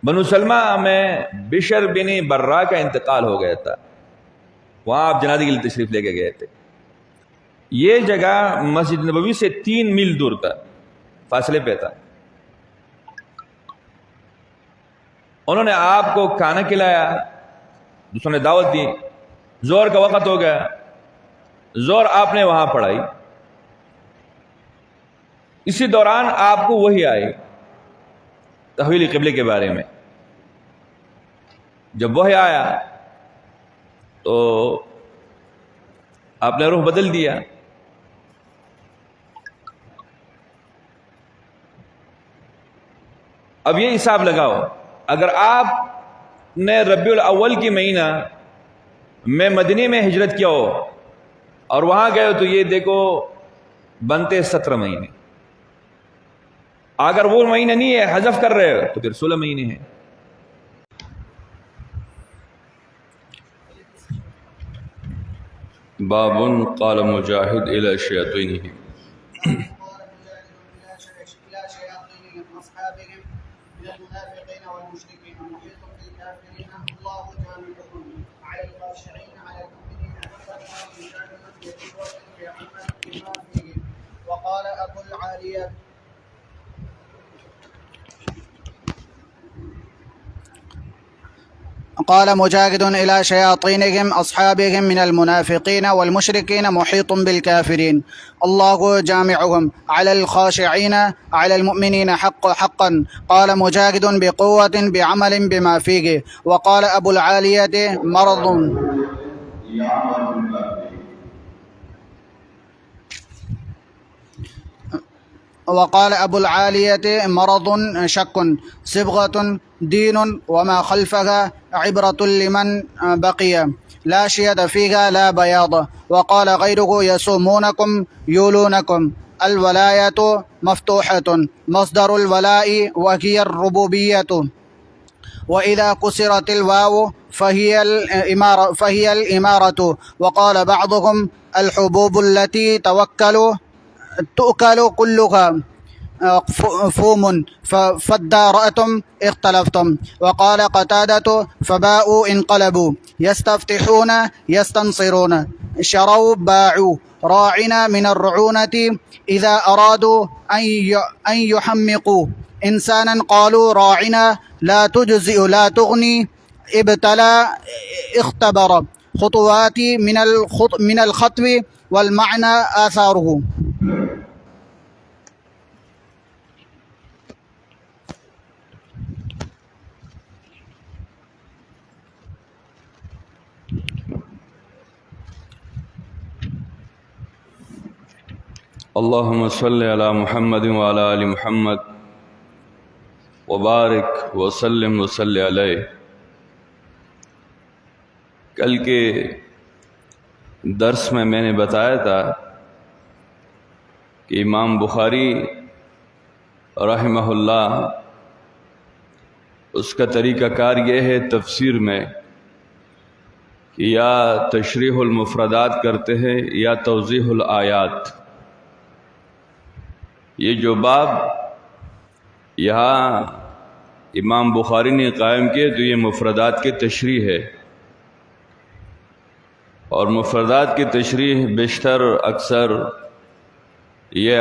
بنو سلمہ میں بشر بن برا کا انتقال ہو گیا تھا، وہاں آپ جنازے کے لیے تشریف لے کے گئے تھے۔ یہ جگہ مسجد نبوی سے 3 میل دور تھا، فاصلے پہ تھا۔ انہوں نے آپ کو کھانا کھلایا، دوسروں نے دعوت دی، زور کا وقت ہو گیا، زور آپ نے وہاں پڑھائی۔ اسی دوران آپ کو وحی آئی تحویل قبلے کے بارے میں۔ جب وحی آیا تو آپ نے رخ بدل دیا۔ اب یہ حساب لگاؤ، اگر آپ نے ربیع الاول کی مہینہ میں مدینے میں ہجرت کیا ہو اور وہاں گئے ہو تو یہ دیکھو بنتے 17 مہینے۔ اگر وہ مہینہ نہیں ہے، حذف کر رہے ہو، تو پھر 16 مہینے ہیں۔ باب قال مجاہد الی شیاطینہم وقال أبو العالية قال مجاهد إلى شياطينهم أصحابهم من المنافقين والمشركين محيط بالكافرين الله جامعهم على الخاشعين على المؤمنين حقا. قال مجاهد بقوة بعمل بما فيه. وقال أبو العالية مرض وقال أبو العالية مرض شك صبغة دين وما خلفها عبرة لمن بقي لا شيد فيها لا بياض. وقال غيره يصومونكم يولونكم. الولاية مفتوحة مصدر الولاء وهي الربوبية، وإذا كسرت الواو فهي الإمارة. وقال بعضهم الحبوب التي تؤكل كلها فوم فادارأتم اختلفتم. وقال قتادة فباءوا انقلبوا يستفتحون يستنصرون شروا باعوا. راعنا من الرعونة إذا أرادوا أن يحمقوا إنسانا قالوا راعنا لا تجزئ لا تغني ابتلى اختبر. خطوات من الخطو والمعنى آثاره. اللہم صلی علی محمد وعلی آل محمد وبارک وسلم وصلی علیہ۔ کل کے درس میں نے بتایا تھا کہ امام بخاری رحمہ اللہ اس کا طریقہ کار یہ ہے تفسیر میں کہ یا تشریح المفردات کرتے ہیں یا توضیح الآیات۔ یہ جو باب یہاں امام بخاری نے قائم کیے تو یہ مفردات کی تشریح ہے، اور مفردات کی تشریح بیشتر اکثر یہ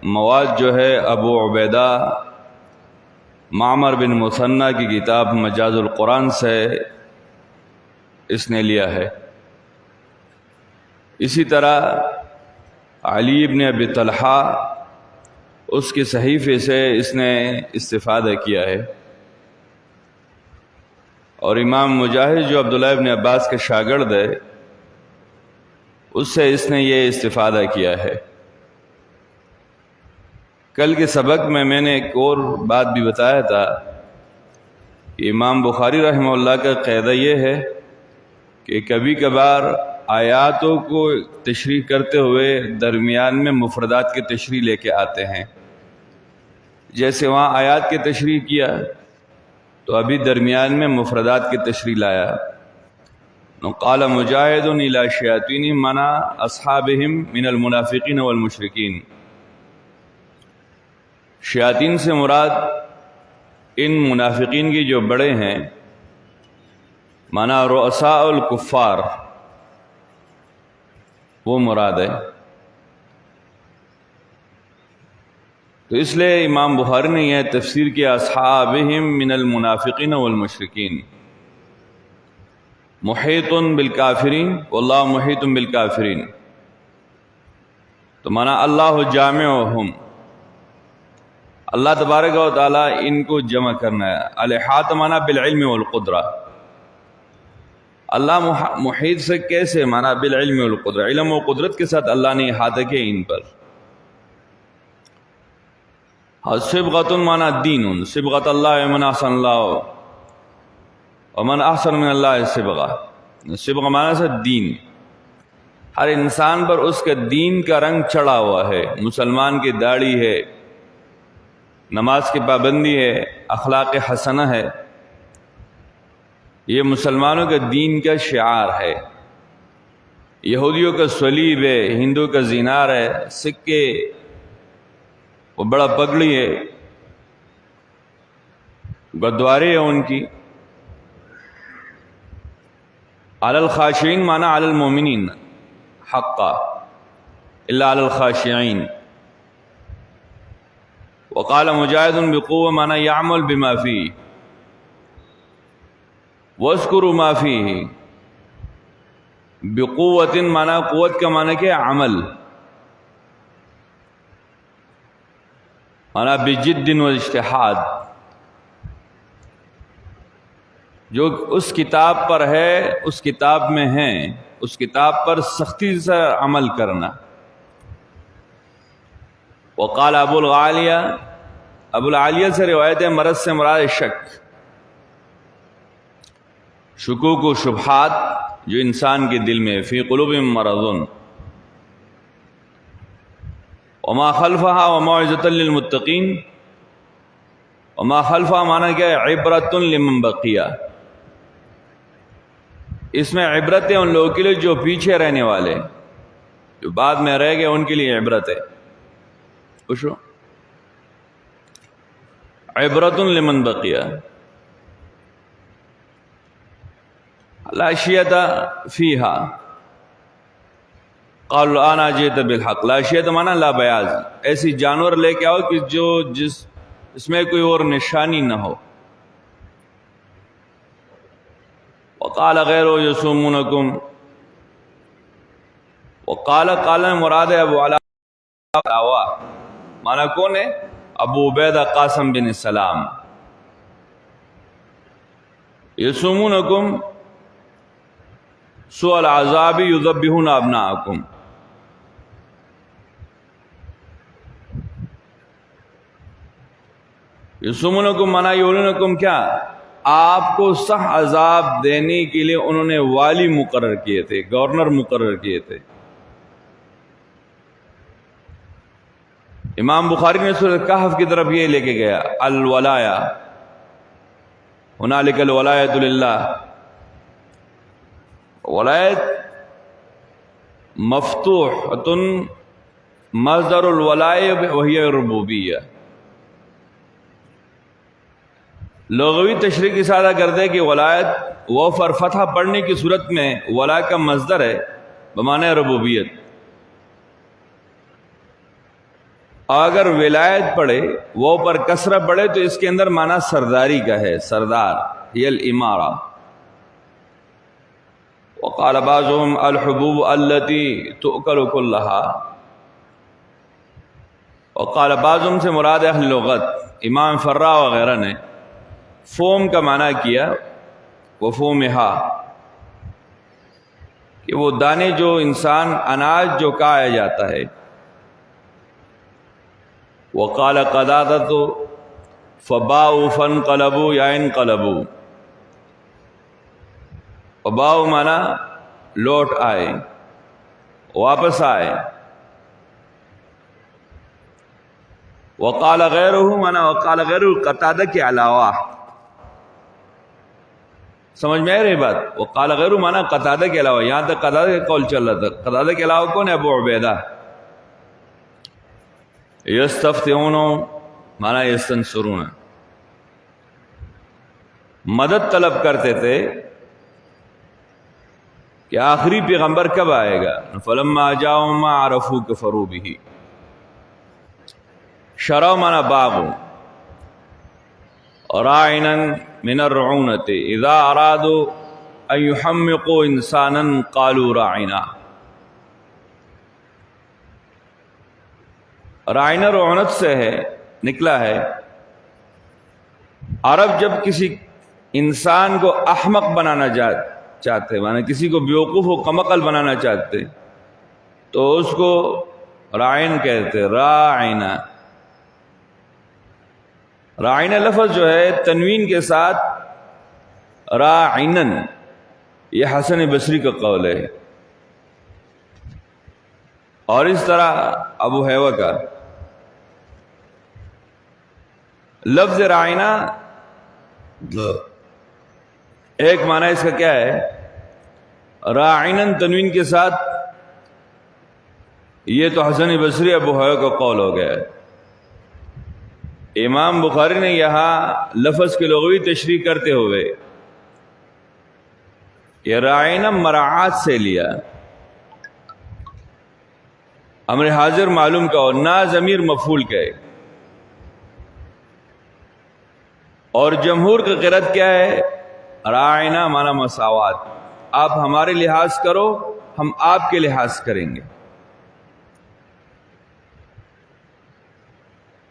مواد جو ہے ابو عبیدہ معمر بن مثنیٰ کی کتاب مجاز القرآن سے اس نے لیا ہے۔ اسی طرح علی بن ابی طلحہ اس کے صحیفے سے اس نے استفادہ کیا ہے، اور امام مجاہد جو عبداللہ ابن عباس کے شاگرد ہے اس سے اس نے یہ استفادہ کیا ہے۔ کل کے سبق میں نے ایک اور بات بھی بتایا تھا کہ امام بخاری رحمہ اللہ کا قاعدہ یہ ہے کہ کبھی کبھار آیاتوں کو تشریح کرتے ہوئے درمیان میں مفردات کی تشریح لے کے آتے ہیں۔ جیسے وہاں آیات کی تشریح کیا تو ابھی درمیان میں مفردات کی تشریح لایا۔ قال مجاہد الی شیاطینہم منا اصحابہم من المنافقین والمشرکین۔ شیاطین سے مراد ان منافقین کی جو بڑے ہیں مانا رؤساء الکفار وہ مراد ہے. تو اس لیے امام بخاری نے یہ تفسیر کیا اصحابہم من المنافقین والمشرکین محیط بالکافرین واللہ محیط بالکافرین. تو مانا اللہ جامعہم، اللہ تبارک و تعالیٰ ان کو جمع کرنا ہے. الاحاطہ مانا بالعلم والقدرہ. اللہ محیط سے کیسے؟ مانا بالعلم والقدرہ، علم و قدرت کے ساتھ اللہ نے احاطہ کیا ان پر. صبغۃ مانا دین، صبغۃ اللہ من احسن اللہ ومن احسن من اللہ صبغہ. صبغہ مانا سے دین، ہر انسان پر اس کے دین کا رنگ چڑھا ہوا ہے. مسلمان کی داڑھی ہے، نماز کی پابندی ہے، اخلاق حسنہ ہے، یہ مسلمانوں کے دین کا شعار ہے. یہودیوں کا صلیب ہے، ہندو کا زینار ہے، سکھ کے وہ بڑا پگڑی ہے، گردوارے ہیں ان کی. علی الخاشعین مانا علی المؤمنین حقا الا علی الخاشعین. وقال مجاہد بقوة مانا یعمل بما فیہ واذکروا ما فیہ. بقوة مانا قوت کا مانا کیا؟ عمل، مانا بجد و اجتہاد. جو اس کتاب پر ہے، اس کتاب میں ہیں، اس کتاب پر سختی سے عمل کرنا. وقال ابو العالیہ، ابو العالیہ سے روایت ہے مرض سے مراد شک، شکوک و شبہات جو انسان کے دل میں فی قلوبہم مرض. وما خلفها وموعظۃ للمتقین. وما خلفها مانا کیا ہے؟ عبرۃ لمن بقیہ. اس میں عبرت ہے ان لوگوں کے لیے جو پیچھے رہنے والے، جو بعد میں رہ گئے، ان کے لیے عبرت ہے. خوشو عبرۃ لمن بقیہ. لا شیۃ فیہا قالوا الآن جئت بالحق. لا شیۃ مانا لا بیاض، ایسی جانور لے کے آؤ کہ اس میں کوئی اور نشانی نہ ہو. وقال غیر یصومونکم. وقال مراد ہے ابو علاوہ، مانا کون ہے؟ ابو عبیدہ قاسم بن سلام. یصومونکم سوء العذاب یذبحون ابناءکم. یصومونکم مانا یولونکم کیا؟ آپ کو سخت عذاب دینے کے لیے انہوں نے والی مقرر کیے تھے، گورنر مقرر کیے تھے. امام بخاری نے سورۃ کہف کی طرف یہ لے کے گیا، الولایہ ہنالک الولایۃ للہ. ولایت مفتوحۃ مصدر الولایہ وہی ربوبیہ. لغوی تشریح کی سادہ کر دے کہ ولایت وہ پر فتح پڑھنے کی صورت میں ولا کا مصدر ہے بمعنی ربوبیت. اگر ولایت پڑھے وہ پر کسرہ پڑھے تو اس کے اندر معنی سرداری کا ہے، سردار، یہ الامارہ. وقال بعضهم الحبوب التي تؤكل كلها. وقال بعضهم سے مراد اہل لغت، امام فرا وغیرہ نے فوم کا معنی کیا وفومها، کہ وہ دانے جو انسان اناج جو کھایا جاتا ہے. وقال قدادۃ فباؤ فانقلبوا یا انقلبوا. وباؤ مانا لوٹ آئے، واپس آئے. وقال غیرہ مانا وقال غیرہ قتادہ کے علاوہ. سمجھ میں آ رہی بات؟ وقال غیرہ مانا قتادہ کے علاوہ. یہاں تک قتادہ کا قول چل رہا تھا. قتادہ کے علاوہ کون ہے؟ ابو عبیدہ. یستفتحون مانا یستنصرون. مدد طلب کرتے تھے کہ آخری پیغمبر کب آئے گا. فلما جاءهم ما عرفوا كفروا به. شرع مانا باغ راعنا من الرعونة اذا ارادوا ان يحمقوا انسانا قالوا راعنا. رائنا رعونت سے ہے نکلا ہے. عرب جب کسی انسان کو احمق بنانا چاہتے مانا کسی کو بیوقوف و کمقل بنانا چاہتے تو اس کو رائن کہتے. راعنا رائنا لفظ جو ہے تنوین کے ساتھ راعنن، یہ حسن بصری کا قول ہے، اور اس طرح ابو حیوہ کا. لفظ رائنا ایک معنی اس کا کیا ہے؟ راعنن تنوین کے ساتھ، یہ تو حسن بصری ابو حیوہ کا قول ہو گیا ہے. امام بخاری نے یہاں لفظ کی لغوی تشریح کرتے ہوئے یہ رائنا مراعات سے لیا، امر حاضر معلوم کا اور نا ضمیر مفعول کا ہے. اور جمہور کا قرأت کیا ہے؟ رائنا مانا مساوات، آپ ہمارے لحاظ کرو ہم آپ کے لحاظ کریں گے.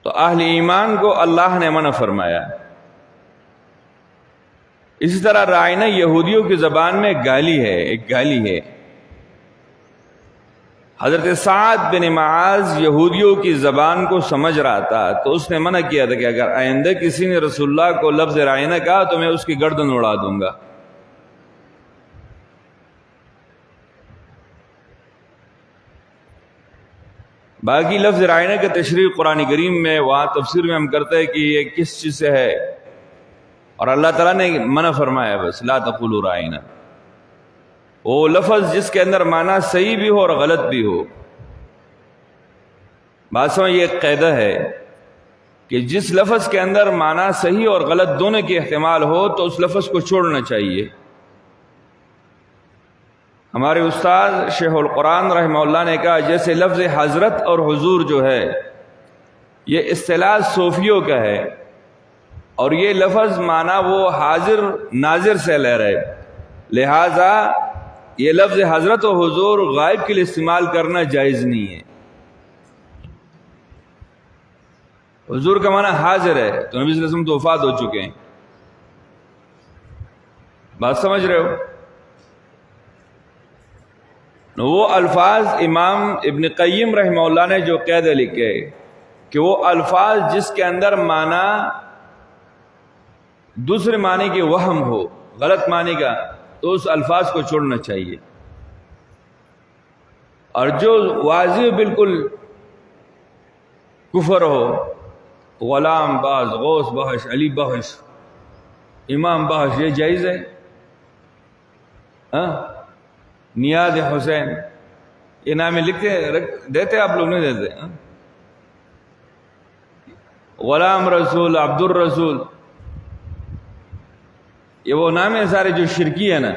تو اہل ایمان کو اللہ نے منع فرمایا. اسی طرح رائنا یہودیوں کی زبان میں گالی ہے، ایک گالی ہے. حضرت سعد بن معاذ یہودیوں کی زبان کو سمجھ رہا تھا تو اس نے منع کیا تھا کہ اگر آئندہ کسی نے رسول اللہ کو لفظ رائنا کہا تو میں اس کی گردن اڑا دوں گا. باقی لفظ رائنا کا تشریح قرآن کریم میں وہاں تفسیر میں ہم کرتے ہیں کہ یہ کس چیز سے ہے، اور اللہ تعالیٰ نے منع فرمایا بس لا تقولوا رائنا. وہ لفظ جس کے اندر معنی صحیح بھی ہو اور غلط بھی ہو. بات سمجھ، یہ ایک قاعدہ ہے کہ جس لفظ کے اندر معنی صحیح اور غلط دونوں کے احتمال ہو تو اس لفظ کو چھوڑنا چاہیے. ہمارے استاد شیخ القرآن رحمہ اللہ نے کہا جیسے لفظ حضرت اور حضور جو ہے یہ اصطلاح صوفیوں کا ہے، اور یہ لفظ معنی وہ حاضر ناظر سے لے رہے، لہذا یہ لفظ حضرت و حضور غائب کے لیے استعمال کرنا جائز نہیں ہے. حضور کا معنی حاضر ہے تو نبی صلی اللہ علیہ وسلم تو وفات ہو چکے ہیں. بات سمجھ رہے ہو؟ وہ الفاظ امام ابن قیم رحمہ اللہ نے جو قاعدہ لکھے کہ وہ الفاظ جس کے اندر معنی دوسرے معنی کے وہم ہو، غلط معنی کا، تو اس الفاظ کو چھوڑنا چاہیے. اور جو واضح بالکل کفر ہو، غلام باز، غوث بخش، علی بخش، امام بخش، یہ جائز ہے؟ نیاز حسین، یہ نام دیتے آپ لوگ نہیں دیتے؟ غلام رسول، عبد الرسول، یہ وہ نام ہے سارے جو شرکی ہے نا.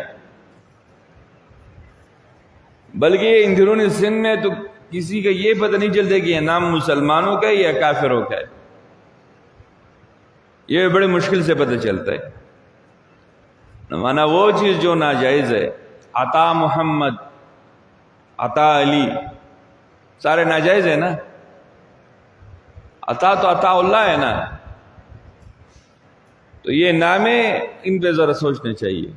بلکہ اندرون سندھ میں تو کسی کا یہ پتہ نہیں چلتا کہ یہ نام مسلمانوں کا ہے یا کافروں کا ہے. یہ بڑی مشکل سے پتہ چلتا ہے. مانا وہ چیز جو ناجائز ہے، عطا محمد، عطا علی، سارے ناجائز ہے نا. عطا تو عطا اللہ ہے نا. تو یہ نامے ان پہ ذرا سوچنا چاہیے.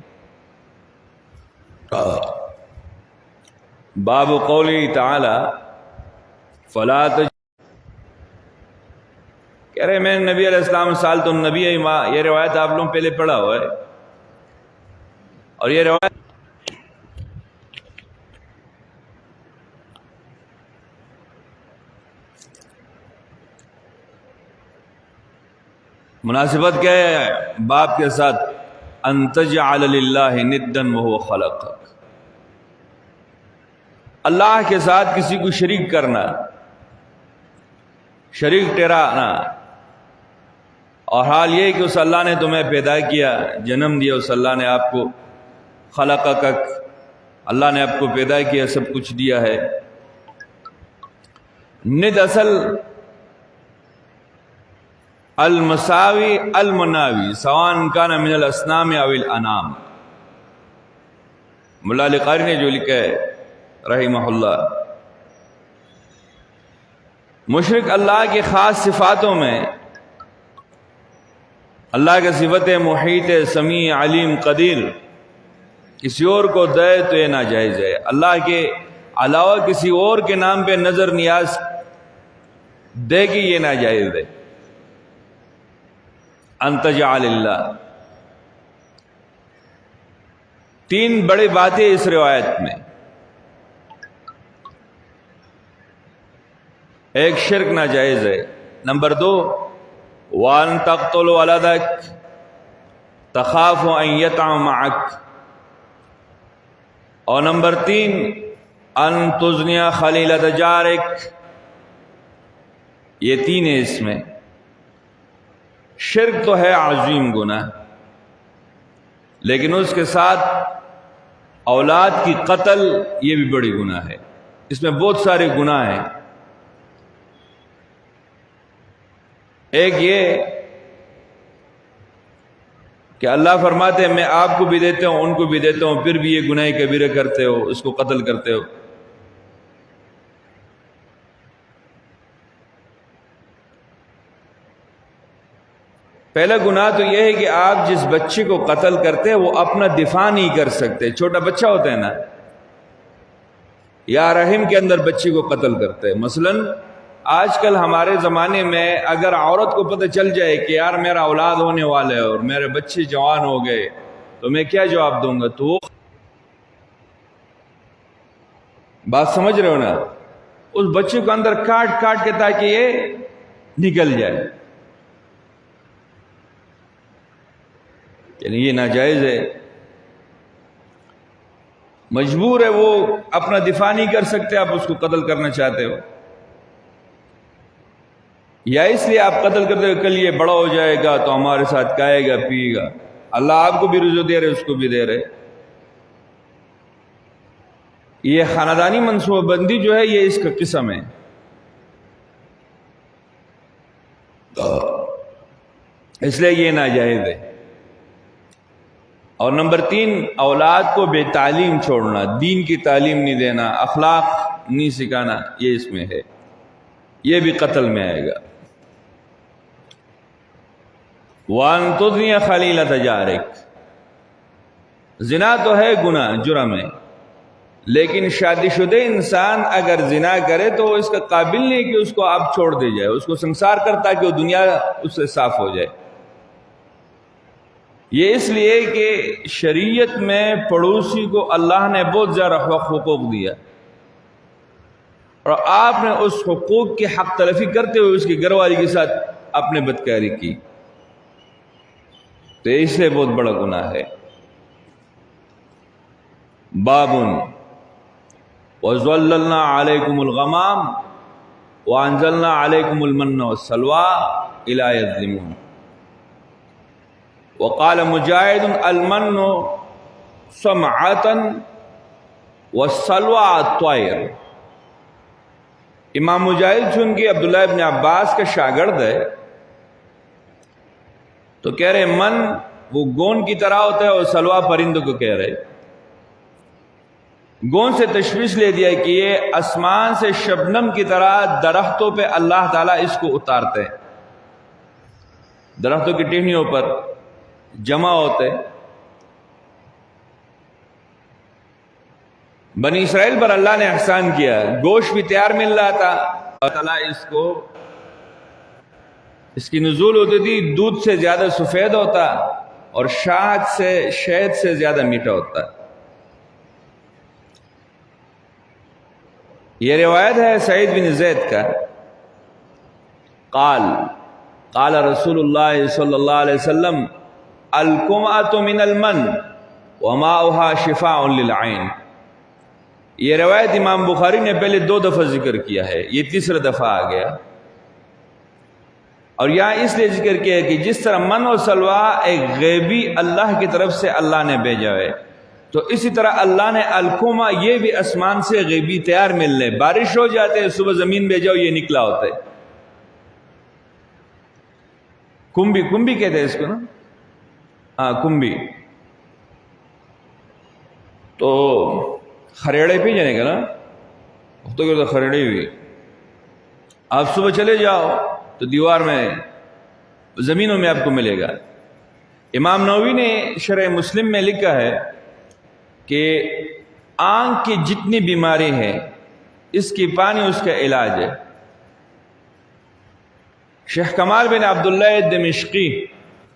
باب قولی تعالی فلا کہہ رہے میں نبی علیہ السلام سال تو نبی ہے، یہ روایت آپ لوگوں پہلے پڑھا ہوا ہے، اور یہ روایت مناسبت کیا ہے باپ کے ساتھ؟ ان تجعل للہ ندا وهو خلقک، اللہ کے ساتھ کسی کو شریک کرنا، شریک ٹھہرانا، اور حال یہ کہ اس اللہ نے تمہیں پیدا کیا، جنم دیا، اس اللہ نے آپ کو خلقک، اللہ نے آپ کو پیدا کیا، سب کچھ دیا ہے۔ ند اصل المساوی المناوی سواء کان من الاسنام او الانام، ملا علی قاری نے جو لکھا ہے رحمہ اللہ، مشرک اللہ کی خاص صفاتوں میں اللہ کی صفت محیط، سمیع، علیم، قدیر، کسی اور کو دے تو یہ ناجائز ہے۔ اللہ کے علاوہ کسی اور کے نام پہ نظر نیاز دے گی، یہ ناجائز ہے۔ ان تجعل اللہ، تین بڑی باتیں اس روایت میں، ایک شرک ناجائز ہے، نمبر 2 وَأَن تَقْتُلُ وَلَدَكَ تَخَافُ أَن يَطْعَمَ مَعَكَ، اور نمبر 3 أَن تُزْنِيَ خَلِيلَةَ جَارِكَ۔ یہ تین ہے اس میں۔ شرک تو ہے عظیم گناہ، لیکن اس کے ساتھ اولاد کی قتل یہ بھی بڑی گناہ ہے، اس میں بہت سارے گناہ ہیں۔ ایک یہ کہ اللہ فرماتے ہیں میں آپ کو بھی دیتا ہوں ان کو بھی دیتا ہوں، پھر بھی یہ گناہ کبیرہ کرتے ہو، اس کو قتل کرتے ہو۔ پہلا گناہ تو یہ ہے کہ آپ جس بچے کو قتل کرتے ہیں وہ اپنا دفاع نہیں کر سکتے، چھوٹا بچہ ہوتا ہے نا، یا رحم کے اندر بچے کو قتل کرتے ہیں۔ مثلاً آج کل ہمارے زمانے میں اگر عورت کو پتہ چل جائے کہ یار میرا اولاد ہونے والا ہے اور میرے بچے جوان ہو گئے تو میں کیا جواب دوں گا، تو وہ بات سمجھ رہے ہو نا، اس بچے کو اندر کاٹ کاٹ کے تاکہ یہ نکل جائے، یعنی یہ ناجائز ہے۔ مجبور ہے، وہ اپنا دفاع نہیں کر سکتے، آپ اس کو قتل کرنا چاہتے ہو، یا اس لیے آپ قتل کرتے ہو کل یہ بڑا ہو جائے گا تو ہمارے ساتھ کھائے گا پیے گا۔ اللہ آپ کو بھی رزق دے رہے، اس کو بھی دے رہے۔ یہ خاندانی منصوبہ بندی جو ہے یہ اس کا قسم ہے۔ اس لیے یہ ناجائز ہے۔ اور نمبر 3 اولاد کو بے تعلیم چھوڑنا، دین کی تعلیم نہیں دینا، اخلاق نہیں سکھانا، یہ اس میں ہے، یہ بھی قتل میں آئے گا۔ وَأَن تُزْنِيَ خَلِيلَةَ جَارِكَ، زنا تو ہے گناہ، جرم ہے، لیکن شادی شدہ انسان اگر زنا کرے تو اس کا قابل نہیں کہ اس کو آپ چھوڑ دے جائے، اس کو سنسار کرتا کہ وہ دنیا اس سے صاف ہو جائے۔ یہ اس لیے کہ شریعت میں پڑوسی کو اللہ نے بہت زیادہ حقوق دیا، اور آپ نے اس حقوق کی حق تلفی کرتے ہوئے اس کی گھر والی کے ساتھ اپنے بدکاری کی، تو اس لیے بہت بڑا گناہ ہے۔ باب وَظَلَّلْنَا عَلَيْكُمُ الْغَمَامَ وَأَنزَلْنَا عَلَيْكُمُ الْمَنَّ وَالسَّلْوَىٰ إِلَىٰ يَظْلِمُونَ۔ وقال مجاہد المن سمعة والسلوى الطير۔ امام مجاہد چونکہ عبداللہ ابن عباس کا شاگرد ہے تو کہہ رہے من وہ گون کی طرح ہوتا ہے اور سلوہ پرندوں کو کہہ رہے۔ گون سے تشویش لے دیا کہ یہ آسمان سے شبنم کی طرح درختوں پہ اللہ تعالیٰ اس کو اتارتے ہیں، درختوں کی ٹہنیوں پر جمع ہوتے۔ بنی اسرائیل پر اللہ نے احسان کیا، گوشت بھی تیار مل رہا تھا، اللہ تعالیٰ اس کی نزول ہوتی تھی، دودھ سے زیادہ سفید ہوتا اور شہد سے زیادہ میٹھا ہوتا۔ یہ روایت ہے سعید بن زید کا، قال رسول اللہ صلی اللہ علیہ وسلم الکمعۃ من المن وماؤها شفاء للعین۔ یہ روایت امام بخاری نے پہلے 2 دفعہ ذکر کیا ہے، یہ تیسرا دفعہ آ گیا۔ اور یہاں اس لیے ذکر کیا ہے کہ جس طرح من و سلوا ایک غیبی اللہ کی طرف سے اللہ نے بھیجا ہے، تو اسی طرح اللہ نے الکما یہ بھی آسمان سے غیبی تیار مل رہے، بارش ہو جاتے ہے، صبح زمین بھیجاؤ یہ نکلا ہوتا ہے، کمبی کہتے ہیں اس کو نا، ہاں کمبی، تو خریڑے پی جانے کا نا، تو خریڑے ہوئی، آپ صبح چلے جاؤ تو دیوار میں زمینوں میں آپ کو ملے گا۔ امام نووی نے شرح مسلم میں لکھا ہے کہ آنکھ کی جتنی بیماری ہے اس کی پانی اس کا علاج ہے۔ شیخ کمال بن عبداللہ دمشقی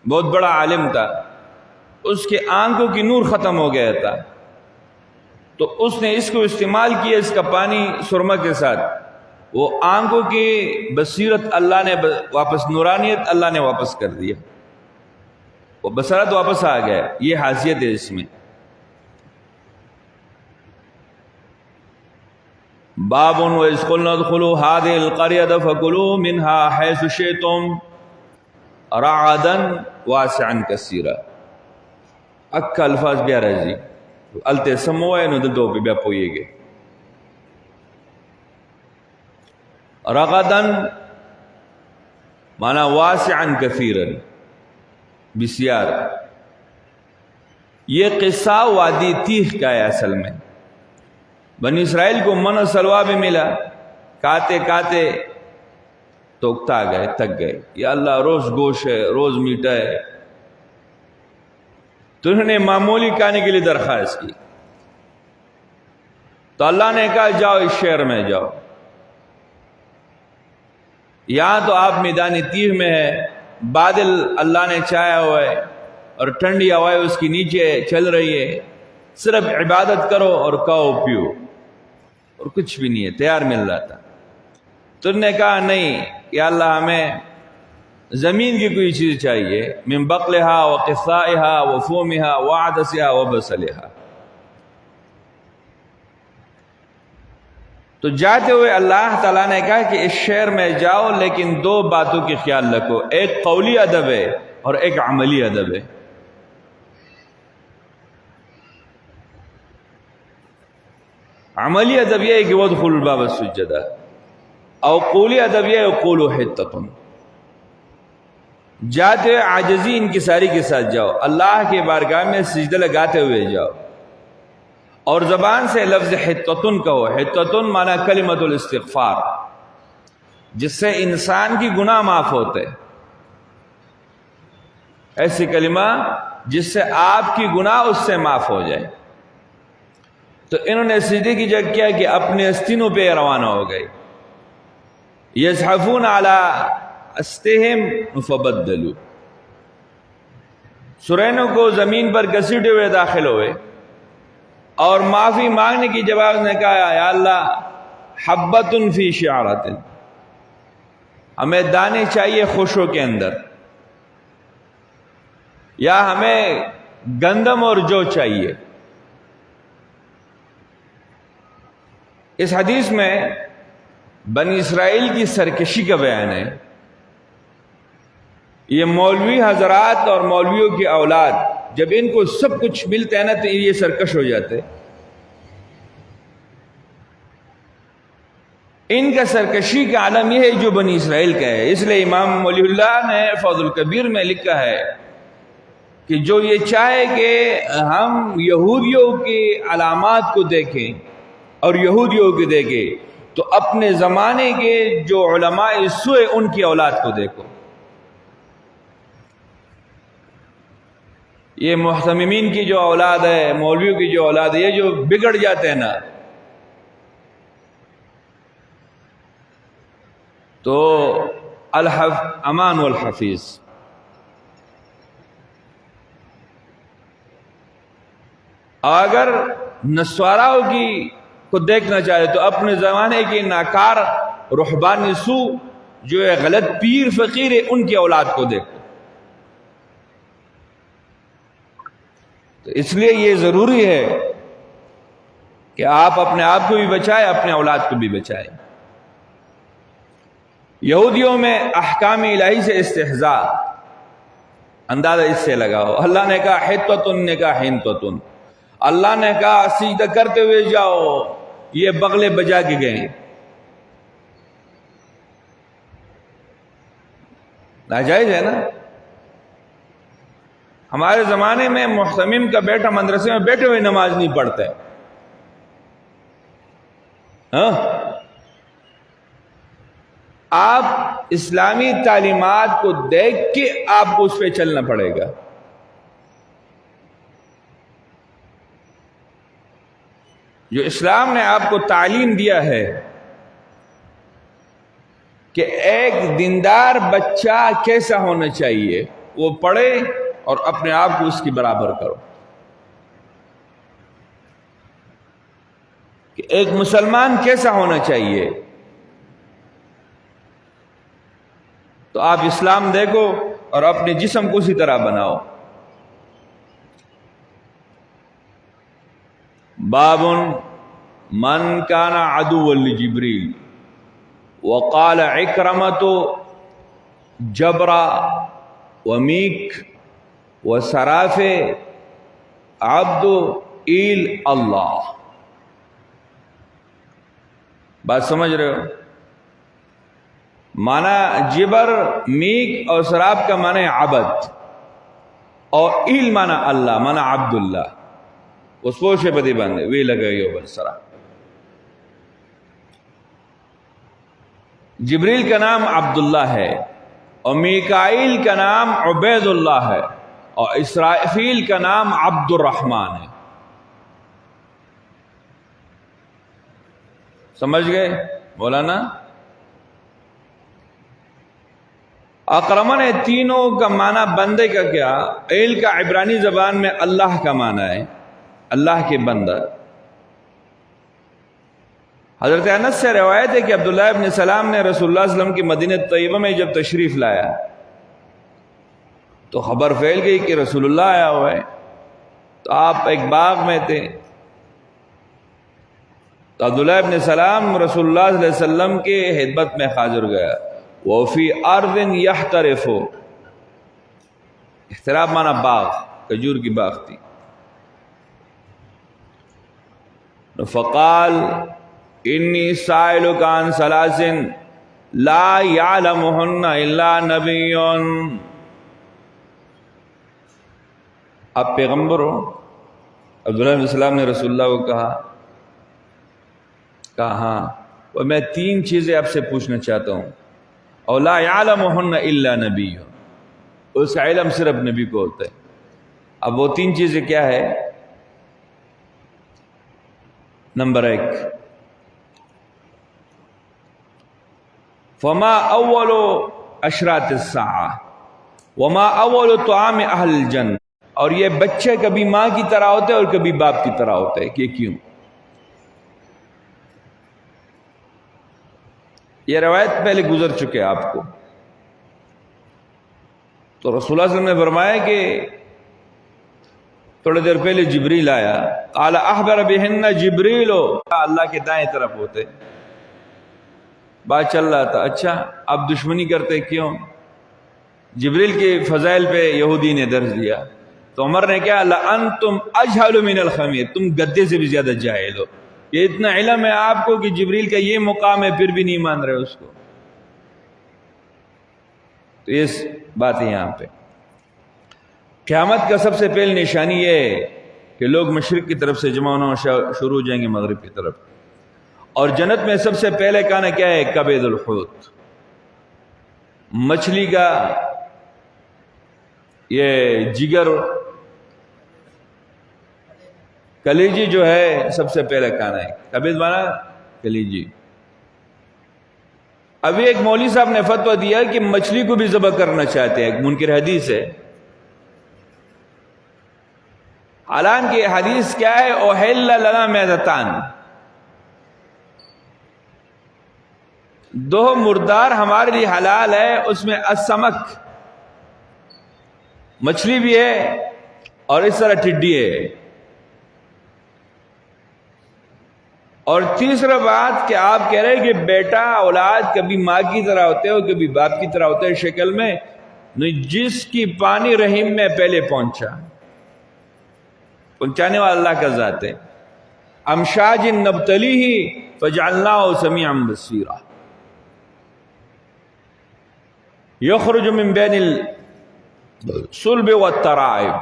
بہت بڑا عالم تھا، اس کے آنکھوں کی نور ختم ہو گیا تھا، تو اس نے اس کو استعمال کیا، اس کا پانی سرما کے ساتھ، وہ آنکھوں کی بصیرت اللہ نے واپس، نورانیت اللہ نے واپس کر دیا، وہ بصیرت واپس آ گیا، یہ حیثیت ہے اس میں۔ باب وَإِذْ قُلْنَا ادْخُلُوا هَٰذِهِ الْقَرْيَةَ فَكُلُوا مِنْهَا حَيْثُ شِئْتُمْ رَغَدًا وَاسِعًا كَثِيرًا۔ اکا الفاظ بیا راځي، الته سموای نو دلته بیا پوهیږي۔ رغدن مانا واسعا کثیرا، بسیار۔ یہ قصہ وادی تیخ کا ہے اصل میں۔ بنی اسرائیل کو من و سلوا بھی ملا، کاتے کاتے تو اکتا گئے، تک گئے، یا اللہ روز گوشت ہے، روز میٹھا ہے، تو انہوں نے معمولی کھانے کے لیے درخواست کی، تو اللہ نے کہا جاؤ اس شہر میں جاؤ، یہاں تو آپ میدان تیغ میں ہے، بادل اللہ نے چھایا ہوا ہے اور ٹھنڈی ہوائیں اس کی نیچے چل رہی ہے، صرف عبادت کرو اور کھاؤ پیو، اور کچھ بھی نہیں ہے، تیار مل رہا تھا۔ تو انہوں نے کہا نہیں یا اللہ ہمیں زمین کی کوئی چیز چاہیے، من بقلها وقثائها وفومها وعدسها وبصلها۔ تو جاتے ہوئے اللہ تعالیٰ نے کہا کہ اس شہر میں جاؤ، لیکن دو باتوں کی خیال رکھو، ایک قولی ادب ہے اور ایک عملی ادب ہے۔ عملی ادب یہ ہے کہ وادخلوا الباب سجدا، اور قولی ادب یہ ہے قولوا حطۃ۔ جاتے ہوئے عاجزی انکساری کے ساتھ جاؤ، اللہ کے بارگاہ میں سجدہ لگاتے ہوئے جاؤ، اور زبان سے لفظ حطۃ کہو۔ حطۃ مانا کلمۃ الاستغفار، جس سے انسان کی گناہ معاف ہوتے، ایسی کلمہ جس سے آپ کی گناہ اس سے معاف ہو جائے۔ تو انہوں نے سجدے کی جگہ کیا کہ اپنے استینوں پہ روانہ ہو گئے، یزحفون علی استہم فبدلوا، سرینوں کو زمین پر گھسیٹے ہوئے داخل ہوئے، اور معافی مانگنے کی جواب نے کہا یا اللہ حبۃ فی شعرۃ، ہمیں دانے چاہیے خوشوں کے اندر، یا ہمیں گندم اور جو چاہیے۔ اس حدیث میں بنی اسرائیل کی سرکشی کا بیان ہے۔ یہ مولوی حضرات اور مولویوں کی اولاد جب ان کو سب کچھ ملتا ہے نا تو یہ سرکش ہو جاتے۔ ان کا سرکشی کا عالم یہ ہے جو بنی اسرائیل کا ہے۔ اس لیے امام ولی اللہ نے فوز الکبیر میں لکھا ہے کہ جو یہ چاہے کہ ہم یہودیوں کی علامات کو دیکھیں اور یہودیوں کو دیکھیں، تو اپنے زمانے کے جو علماء سوء ان کی اولاد کو دیکھو۔ یہ محتممین کی جو اولاد ہے، مولویوں کی جو اولاد ہے، یہ جو بگڑ جاتے ہیں نا، تو امان والحفیظ۔ اگر نسواراؤں کی کو دیکھنا چاہے تو اپنے زمانے کی ناکار رہبان سو جو ہے غلط پیر فقیر ہے، ان کی اولاد کو دیکھو۔ تو اس لیے یہ ضروری ہے کہ آپ اپنے آپ کو بھی بچائیں، اپنے اولاد کو بھی بچائیں۔ یہودیوں میں احکام الہی سے استہزاء، اندازہ اس سے لگاؤ. اللہ نے کہا حتتن، نے کہا حنتتن. اللہ نے کہا سجدہ کرتے ہوئے جاؤ، یہ بغلے بجا کے گئے. ناجائز ہے نا. ہمارے زمانے میں محتمم کا بیٹا مدرسے میں بیٹھے ہوئے نماز نہیں پڑھتا ہے. ہاں، آپ اسلامی تعلیمات کو دیکھ کے آپ کو اس پہ چلنا پڑے گا. جو اسلام نے آپ کو تعلیم دیا ہے کہ ایک دیندار بچہ کیسا ہونا چاہیے، وہ پڑھے اور اپنے آپ کو اس کی برابر کرو. کہ ایک مسلمان کیسا ہونا چاہیے، تو آپ اسلام دیکھو اور اپنے جسم کو اسی طرح بناؤ. باب من کان عدوا لجبریل وقال عکرمۃ جبرا ومیک وسراف عبد ایل اللہ. بات سمجھ رہے ہو؟ معنی جبر، میک اور سراف کا معنی عبد، اور ایل معنی اللہ، معنی عبداللہ. اس پوشے بدی بندے وی لگے بن سرا. جبریل کا نام عبداللہ ہے، اور میکائیل کا نام عبید اللہ ہے، اور اسرافیل کا نام عبد الرحمن ہے. سمجھ گئے مولانا؟ اکرمن ہے تینوں کا معنی بندے کا کیا؟ ایل کا عبرانی زبان میں اللہ کا معنی ہے، اللہ کے بندہ. حضرت انس سے روایت ہے کہ عبداللہ ابن سلام نے رسول اللہ صلی اللہ علیہ وسلم کی مدینہ طیبہ میں جب تشریف لایا تو خبر پھیل گئی کہ رسول اللہ آیا ہوا ہے. تو آپ ایک باغ میں تھے، تو عبداللہ ابن سلام رسول اللہ صلی اللہ علیہ وسلم کے خدمت میں حاضر گیا. وفی ارض یحترف، احتراف مانا باغ، کھجور کی باغ تھی. فقال انی سائلک عن ثلاث لا یعلمہن الا نبی. آپ پیغمبر ہو؟ عبداللہ ابن سلام نے رسول اللہ کو کہا ہاں، اور میں 3 چیزیں آپ سے پوچھنا چاہتا ہوں. اور لا یعلمہن الا نبی، اس کا علم صرف نبی کو ہوتا ہے. اب وہ 3 چیزیں کیا ہے؟ نمبر 1، فما اول اشراط الساعہ وما اول طعام اہل الجنہ. اور یہ بچے کبھی ماں کی طرح ہوتے ہیں اور کبھی باپ کی طرح ہوتے ہیں. کہ کیوں؟ یہ روایت پہلے گزر چکے آپ کو. تو رسول اللہ صلی اللہ علیہ وسلم نے فرمایا کہ تھوڑی دیر پہلے جبریل آیا، قال اخبر بہن جبریل، اللہ کے دائیں طرف ہوتے. بات چل رہا تھا، اچھا اب دشمنی کرتے کیوں؟ جبریل کے فضائل پہ یہودی نے درج دیا. تو عمر نے کہا لأنتم اجہل من الخمیر، تم گدے سے بھی زیادہ جاہل ہو. یہ اتنا علم ہے آپ کو کہ جبریل کا یہ مقام ہے، پھر بھی نہیں مان رہے اس کو. تو یہ بات ہے یہاں پہ. قیامت کا سب سے پہلی نشانی یہ ہے کہ لوگ مشرق کی طرف سے جمع ہونا شروع ہو جائیں گے مغرب کی طرف. اور جنت میں سب سے پہلے کھانا کیا ہے؟ کبد الحوت، مچھلی کا یہ جگر، کلیجی جو ہے سب سے پہلے کھانا ہے. کبد مانا کلیجی. ابھی ایک مولوی صاحب نے فتویٰ دیا کہ مچھلی کو بھی ذبح کرنا چاہتے ہیں، ایک منکر حدیث ہے. حالانکہ حدیث کیا ہے؟ احل لنا میتتان، 2 مردار ہمارے لیے حلال ہے. اس میں السمک، مچھلی بھی ہے، اور اس طرح ٹڈی ہے. اور تیسرا بات کہ آپ کہہ رہے ہیں کہ بیٹا اولاد کبھی ماں کی طرح ہوتے ہیں اور کبھی باپ کی طرح ہوتے ہیں شکل میں، جس کی پانی رحم میں پہلے پہنچانے والا اللہ کا ذات ہے. امشاج نبتلیہ فجعلناہ سمیعا بصیرا یخرج من بین الصلب والترائب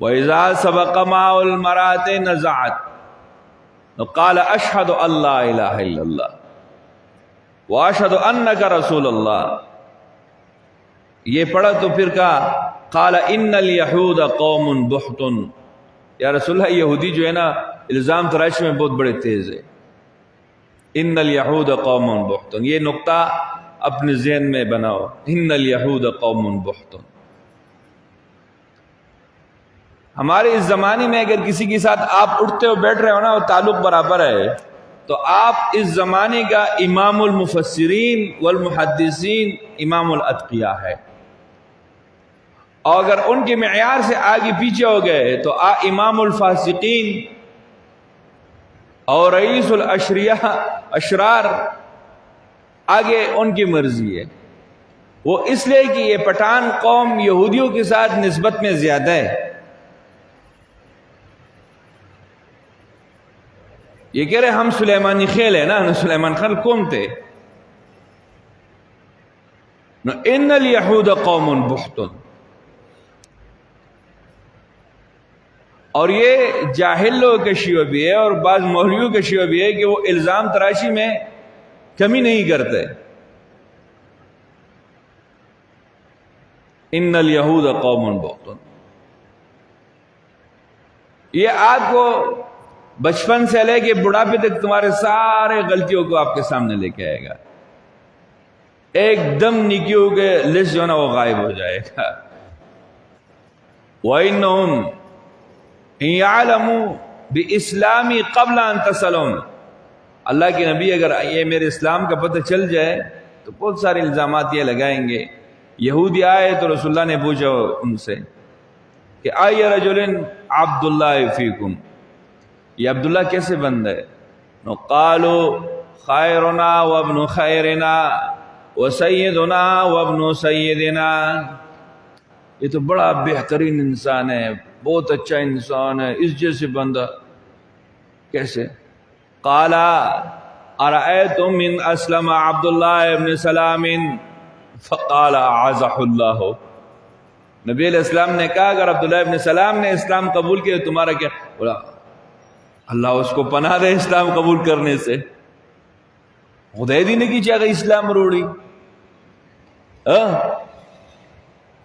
وَإِذَا سَبَقَ مَاءُ الْمَرَاتِ نَزَعَتْ قَالَ أَشْهَدُ أَن لَّا إِلَٰهَ إِلَّا اللَّهُ وَأَشْهَدُ أَنَّكَ رَسُولُ اللَّهِ. یہ پڑھا تو پھر کہا قَالَ إِنَّ الْيَهُودَ قَوْمٌ بُحْتٌ. یا رسول اللہ یہودی جو ہے نا الزام تراشی میں بہت بڑے تیز ہے. إِنَّ الْيَهُودَ قَوْمٌ بُحْتٌ، یہ نقطہ اپنے ذہن میں بناؤ. إِنَّ الْيَهُودَ قَوْمٌ بُحْتٌ. ہمارے اس زمانے میں اگر کسی کے ساتھ آپ اٹھتے ہو بیٹھ رہے ہو نا اور تعلق برابر ہے تو آپ اس زمانے کا امام المفسرین والمحدثین امام الاتقیاء ہے، اور اگر ان کے معیار سے آگے پیچھے ہو گئے تو امام الفاسقین اور رئیس الاشرار آگے ان کی مرضی ہے. وہ اس لیے کہ یہ پٹھان قوم یہودیوں کے ساتھ نسبت میں زیادہ ہے. یہ کہہ رہے ہم سلیمانی خیل ہے نا، سلیمان خیل کون تھے؟ ان الیہود قوم بحت. اور یہ جاہل لوگوں کا شیوہ بھی ہے اور بعض مولویوں کا شیوہ بھی ہے کہ وہ الزام تراشی میں کمی نہیں کرتے. ان الیہود قوم بحت، یہ آپ کو بچپن سے لے کے بڑھاپے تک تمہارے سارے غلطیوں کو آپ کے سامنے لے کے آئے گا. ایک دم نیکیوں کے لسٹ جو ہے نا وہ غائب ہو جائے گا. وَإِنَّهُمْ إِن يَعْلَمُوا بِإِسْلَامِ قَبْلَ أَن تَسْأَلُهُمْ. اللہ کے نبی اگر یہ میرے اسلام کا پتہ چل جائے تو بہت سارے الزامات یہ لگائیں گے. یہودی آئے تو رسول اللہ نے پوچھا ان سے کہ آئی رجل عبداللہ فیکم، یہ عبداللہ کیسے بند ہے؟ قالوا خیرنا وابن خیرنا وسیدنا وابن سیدنا. یہ تو بڑا بہترین انسان ہے، بہت اچھا انسان ہے، اس جیسے بندہ کیسے؟ قال ارأیتم من اسلم عبداللہ ابن سلام فقال اعزہ اللہ. نبی علیہ السلام نے کہا اگر عبداللہ ابن سلام نے اسلام قبول کیا تمہارا کیا؟ بولا اللہ اس کو پناہ دے اسلام قبول کرنے سے. خدای نے کی چاہے اسلام روڑی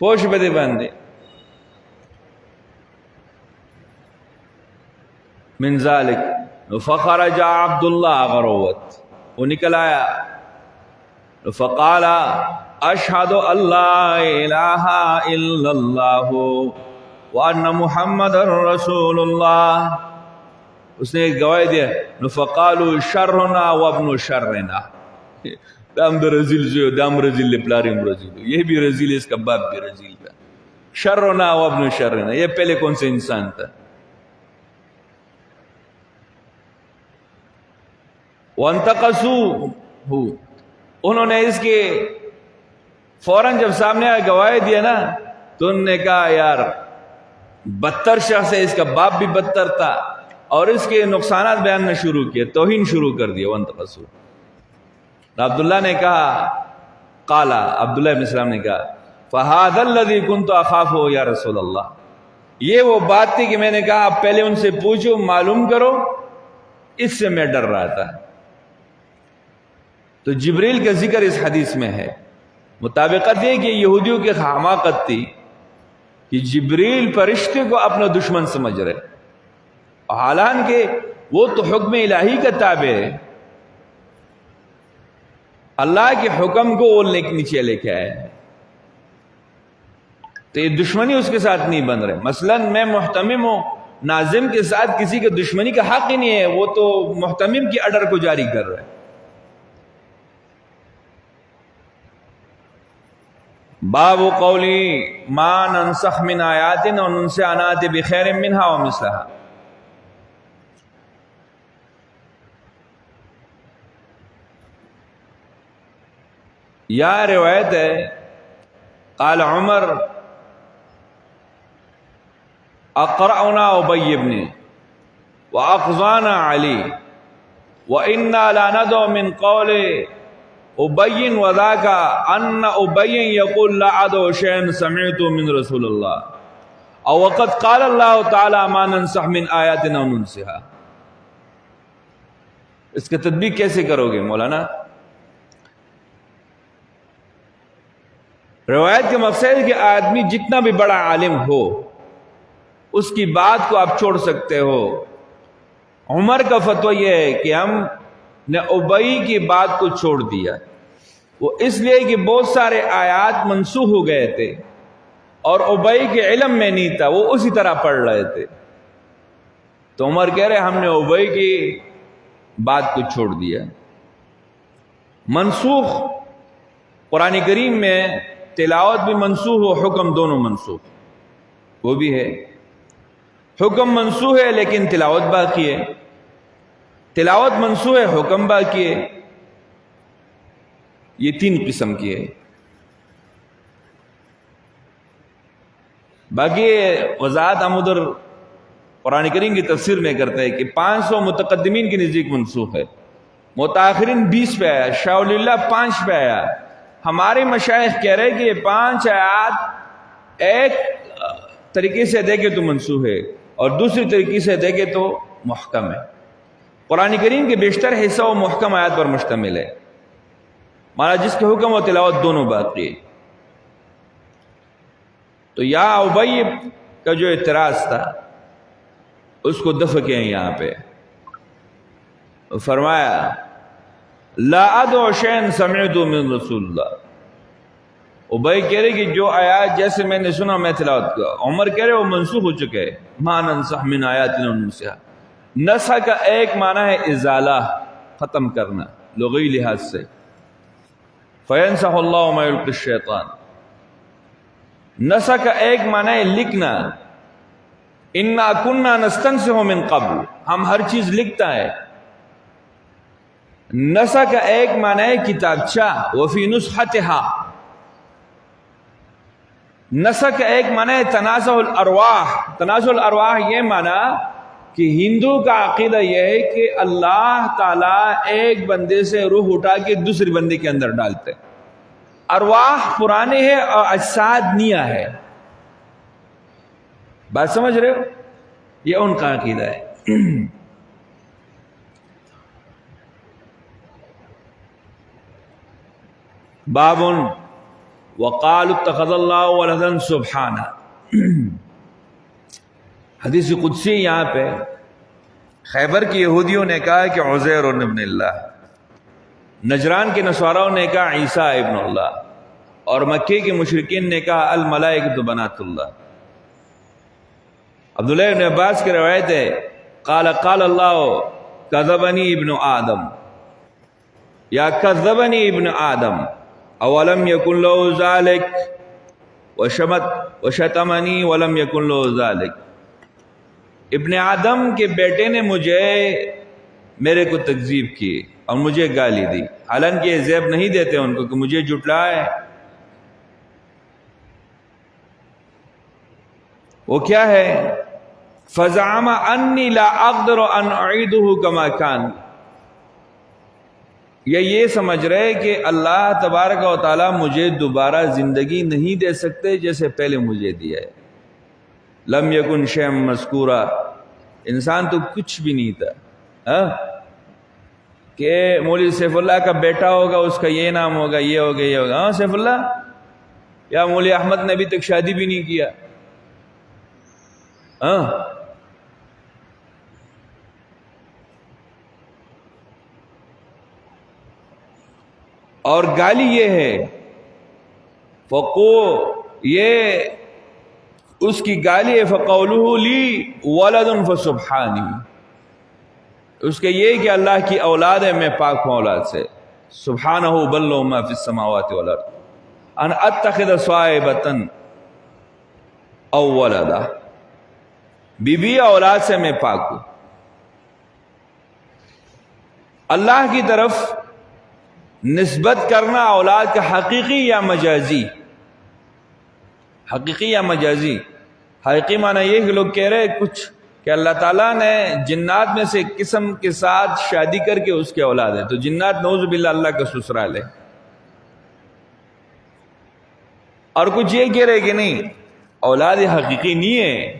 پوش بدے باندھے. من ذالک فخرج عبداللہ غروت، وہ نکل آیا فقال اشہد اللہ الہ الا اللہ وان محمد رسول اللہ. اس نے ایک گواہی دیا. فقالوا شرنا وابن شرنا، دام در رزیل جو دام رزیل لپلاریم رزیل، یہ بھی رزیل، اس کا باپ بھی رزیل تھا. شرنا وابن شرنا، یہ پہلے کون سے انسان تھا؟ وانتقصوه، انہوں نے اس کے فوراً جب سامنے آیا گواہی دیا نا تو انہوں نے کہا یار بدتر شخص ہے، اس کا باپ بھی بدتر تھا، اور اس کے نقصانات بیان شروع کیے، توہین شروع کر دیا. وانتقصوه. عبداللہ نے کہا قال عبداللہ ابن سلام نے کہا فهذا الذي كنت اخافه یا رسول اللہ، یہ وہ بات تھی کہ میں نے کہا آپ پہلے ان سے پوچھو معلوم کرو، اس سے میں ڈر رہا تھا. تو جبریل کا ذکر اس حدیث میں ہے. مطابقت یہ کہ یہودیوں کی حماقت تھی کہ جبریل فرشتے کو اپنا دشمن سمجھ رہے، حالانکہ وہ تو حکم الہی کا تابع ہے، اللہ کے حکم کو وہ نیچے لے کے آئے ہیں، تو یہ دشمنی اس کے ساتھ نہیں بن رہے. مثلا میں محتمم ہوں، ناظم کے ساتھ کسی کے دشمنی کا حق ہی نہیں ہے، وہ تو محتمم کی آرڈر کو جاری کر رہے ہیں. باب قولی ما ننسخ من آیات وننسها نأتی بخیر منها ومثلها. یا روایت ہے قال عمر اقرأنا ابی ابن واقضانا علی وانا لا ندع من قول ابی وذاک ان ابی یقول لا ادع شیئا سمعت من رسول اللہ او وقد قال اللہ تعالی ما ننسخ من آیات او ننسها. اس کا تطبیق کیسے کرو گے مولانا؟ روایت کے مقصد ہے کہ آدمی جتنا بھی بڑا عالم ہو اس کی بات کو آپ چھوڑ سکتے ہو. عمر کا فتویٰ یہ ہے کہ ہم نے ابئی کی بات کو چھوڑ دیا، وہ اس لیے کہ بہت سارے آیات منسوخ ہو گئے تھے اور ابئی کے علم میں نہیں تھا، وہ اسی طرح پڑھ رہے تھے. تو عمر کہہ رہے ہم نے ابئی کی بات کو چھوڑ دیا. منسوخ قرآن کریم میں تلاوت بھی منسوخ ہو، حکم دونوں منسوخ، وہ بھی ہے. حکم منسوخ ہے لیکن تلاوت باقی ہے، تلاوت منسوخ ہے حکم باقی ہے. یہ تین قسم کی ہے. باقی وضاحت ہم ادھر قرآن کریم کی تفسیر میں کرتے ہیں کہ 500 متقدمین کے نزدیک منسوخ ہے، متاخرین 20 پہ آیا، شاہ ولی اللہ 5 پہ آیا. ہمارے مشائخ کہہ رہے کہ یہ 5 آیات ایک طریقے سے دیکھے تو منسوخ ہے اور دوسری طریقے سے دیکھے تو محکم ہے. قرآن کریم کے بیشتر حصہ وہ محکم آیات پر مشتمل ہے، مانا جس کے حکم و تلاوت دونوں باقی ہے. تو یا ابی کا جو اعتراض تھا اس کو دفع کیا یہاں پہ فرمایا لا ادعو شیئا سمعت من رسول اللہ. ابی کہہ رہے کہ جو آیات جیسے میں نے سنا میں تلاوت کیا. عمر کہہ رہے وہ منسوخ ہو چکے، ما ننسخ من آیات او ننسها. نسخ کا ایک معنی ہے ازالہ، ختم کرنا لغوی لحاظ سے، فینسخ اللہ ما یلقی الشیطان. نسخ کا ایک معنی ہے لکھنا، انا کننا نستنسخ من قبل، ہم ہر چیز لکھتا ہے. نسخ کا ایک معنی ہے کتابچہ، وفی نسختها. نسخ کا ایک معنی ہے تنازع الارواح. تنازع الارواح یہ معنی کہ ہندو کا عقیدہ یہ ہے کہ اللہ تعالیٰ ایک بندے سے روح اٹھا کے دوسری بندے کے اندر ڈالتے. ارواح پرانے ہے اور اجساد نیا ہے. بات سمجھ رہے ہو؟ یہ ان کا عقیدہ ہے. باب وقالوا اتخذ اللہ ولدا سبحانہ. حدیث قدسی یہاں پہ خیبر کی یہودیوں نے کہا کہ عزیر ابن اللہ، نجران کے نصاراؤں نے کہا عیسیٰ ابن اللہ، اور مکے کے مشرکین نے کہا الملائکۃ بنات اللہ. عبداللہ ابن عباس کی روایت ہے قال قال اللہ کذبنی ابن آدم یا کذبنی ابن آدم اولم یکن له ذلک وشتمنی ولم یکن له ذلک. ابن آدم کے بیٹے نے میرے کو تکذیب کی اور مجھے گالی دی، حالانکہ یہ زیب نہیں دیتے ان کو کہ مجھے جھٹلائے. وہ کیا ہے؟ فزعم انی لا اقدر ان اعیدہ کما کان. یہ سمجھ رہے کہ اللہ تبارک و تعالی مجھے دوبارہ زندگی نہیں دے سکتے جیسے پہلے مجھے دیا ہے. لم یکن شیئا مذکورا، انسان تو کچھ بھی نہیں تھا. کہ مولوی سیف اللہ کا بیٹا ہوگا، اس کا یہ نام ہوگا، یہ ہوگا، یہ ہوگا. ہاں سیف اللہ، یا مولوی احمد نے ابھی تک شادی بھی نہیں کیا. اور گالی یہ ہے یہ اس کی گالی ہے فقولہ لی ولد فسبحانی. اس کے یہ کہ اللہ کی اولاد ہے، میں پاک ہوں اولاد سے. سبحانہ بل لہ ما فی السماوات والارض ان اتخذ صاحبۃ او ولدا. بیوی اولاد سے میں پاک ہوں. اللہ کی طرف نسبت کرنا اولاد کا حقیقی یا مجازی؟ حقیقی یا مجازی؟ حقیقی معنی یہ کہ لوگ کہہ رہے کچھ کہ اللہ تعالیٰ نے جنات میں سے قسم کے ساتھ شادی کر کے اس کے اولاد ہے، تو جنات نعوذ باللہ اللہ کا سسرال ہے۔ اور کچھ یہ کہہ رہے کہ نہیں، اولاد حقیقی نہیں ہے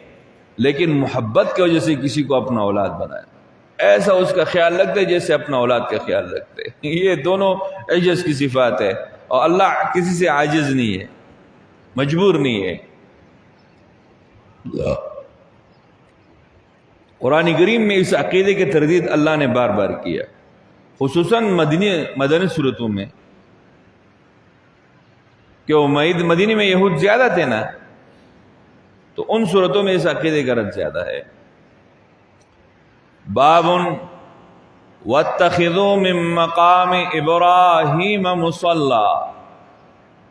لیکن محبت کی وجہ سے کسی کو اپنا اولاد بنایا، ایسا اس کا خیال رکھتے جیسے اپنا اولاد کا خیال رکھتے۔ یہ دونوں عجز کی صفات ہے، اور اللہ کسی سے عاجز نہیں ہے، مجبور نہیں ہے۔ قرآن کریم میں اس عقیدے کی تردید اللہ نے بار بار کیا، خصوصاً مدنی صورتوں میں، کہ وہ مدینے میں یہود زیادہ تھے نا، تو ان صورتوں میں اس عقیدے کا رد زیادہ ہے۔ باب واتخذوا من مقام ابراہیم مصلی،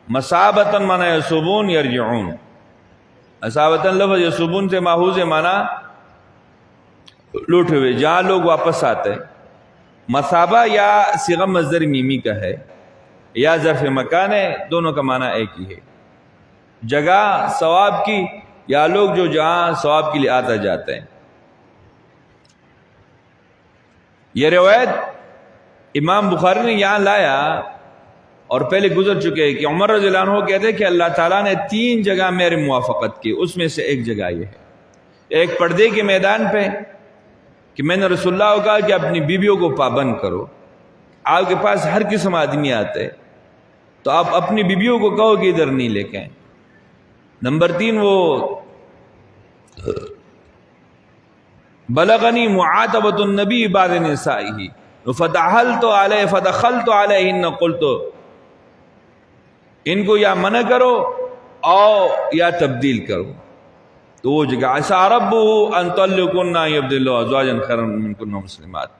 مسابتاً معنی یسوبون یرجعون، مسابتاً لفظ یسوبون سے ماخوذ ہے معنی لوٹے ہوئے، جہاں لوگ واپس آتے۔ مثابہ یا صیغہ مصدر میمی کا ہے یا ظرف مکان ہے، دونوں کا معنی ایک ہی ہے، جگہ ثواب کی یا لوگ جو جہاں ثواب کے لیے آتا جاتے ہیں۔ یہ روایت امام بخاری نے یہاں لایا اور پہلے گزر چکے کہ عمر رضی اللہ عنہ کہتے ہیں کہ اللہ تعالیٰ نے 3 جگہ میرے موافقت کی، اس میں سے ایک جگہ یہ ہے، ایک پردے کے میدان پہ کہ میں نے رسول اللہ کو کہا کہ اپنی بیویوں کو پابند کرو، آپ کے پاس ہر قسم آدمی آتے تو آپ اپنی بیویوں کو کہو کہ ادھر نہیں لے کے آئیں۔ نمبر 3 وہ بلغنی معاتبۃ النبی بعد نسائہ فدخلت علیہن قلت، ان کو یا منع کرو او یا تبدیل کرو، تو وہ جگہ عسى ربه ان طلقن يبدل الله ازواجا خيرا منكن مسلمات۔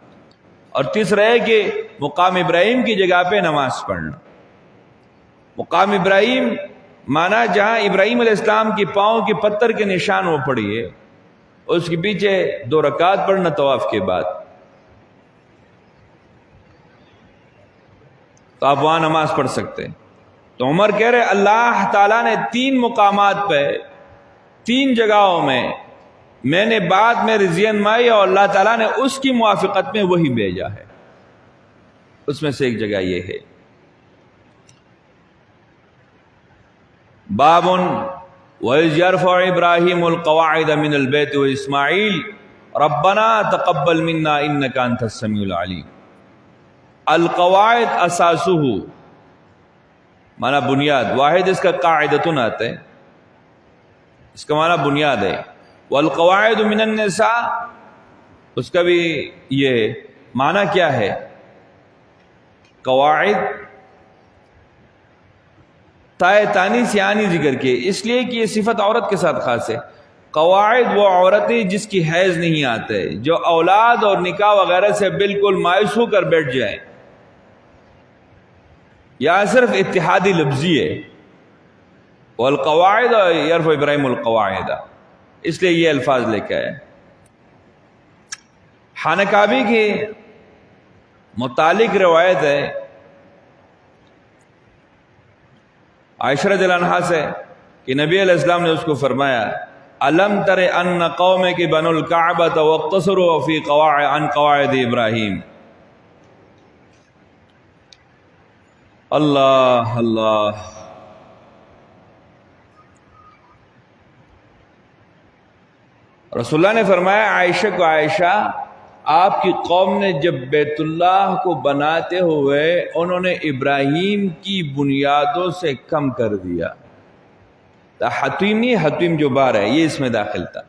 اور تیسرا ہے کہ مقام ابراہیم کی جگہ پہ نماز پڑھنا۔ مقام ابراہیم مانا جہاں ابراہیم علیہ السلام کی پاؤں کے پتھر کے نشان وہ پڑی ہے، اس کے پیچھے 2 رکعت پڑھنا طواف کے بعد، تو آپ وہاں نماز پڑھ سکتے ہیں۔ تو عمر کہہ رہے اللہ تعالیٰ نے 3 مقامات پہ 3 جگہوں میں نے بعد میں رضین مائی اور اللہ تعالیٰ نے اس کی موافقت میں وہی بھیجا ہے، اس میں سے ایک جگہ یہ ہے۔ باب وَإِذْ يَرْفَعُ إِبْرَاهِيمُ الْقَوَاعِدَ مِنَ الْبَيْتِ وَإِسْمَاعِيلُ رَبَّنَا تَقَبَّلْ مِنَّا إِنَّكَ أَنْتَ السَّمِيعُ الْعَلِيمُ۔ القواعد اساسہ معنی بنیاد، واحد اس کا قاعدتن آتا ہے، اس کا معنی بنیاد ہے۔ والقواعد من النساء، اس کا بھی یہ معنی کیا ہے؟ قواعد تائے تانی سیانی ذکر کے، اس لیے کہ یہ صفت عورت کے ساتھ خاص ہے۔ قواعد وہ عورتیں جس کی حیض نہیں آتے، جو اولاد اور نکاح وغیرہ سے بالکل مایوس ہو کر بیٹھ جائیں، یا صرف اتحادی لفظی ہے۔ والقواعد یرفع ابراہیم القواعد، اس لیے یہ الفاظ لے کے آئے۔ خانہ کعبہ کے متعلق روایت ہے عائشہ رضی اللہ عنہا سے کہ نبی علیہ السلام نے اس کو فرمایا الم تر ان قومک بنوا الکعبۃ واقتصروا فی عن قواعد ابراہیم۔ اللہ اللہ، رسول اللہ نے فرمایا عائشہ کو، عائشہ آپ کی قوم نے جب بیت اللہ کو بناتے ہوئے انہوں نے ابراہیم کی بنیادوں سے کم کر دیا۔ حتیمی حتیم جو بار ہے یہ اس میں داخل تھا۔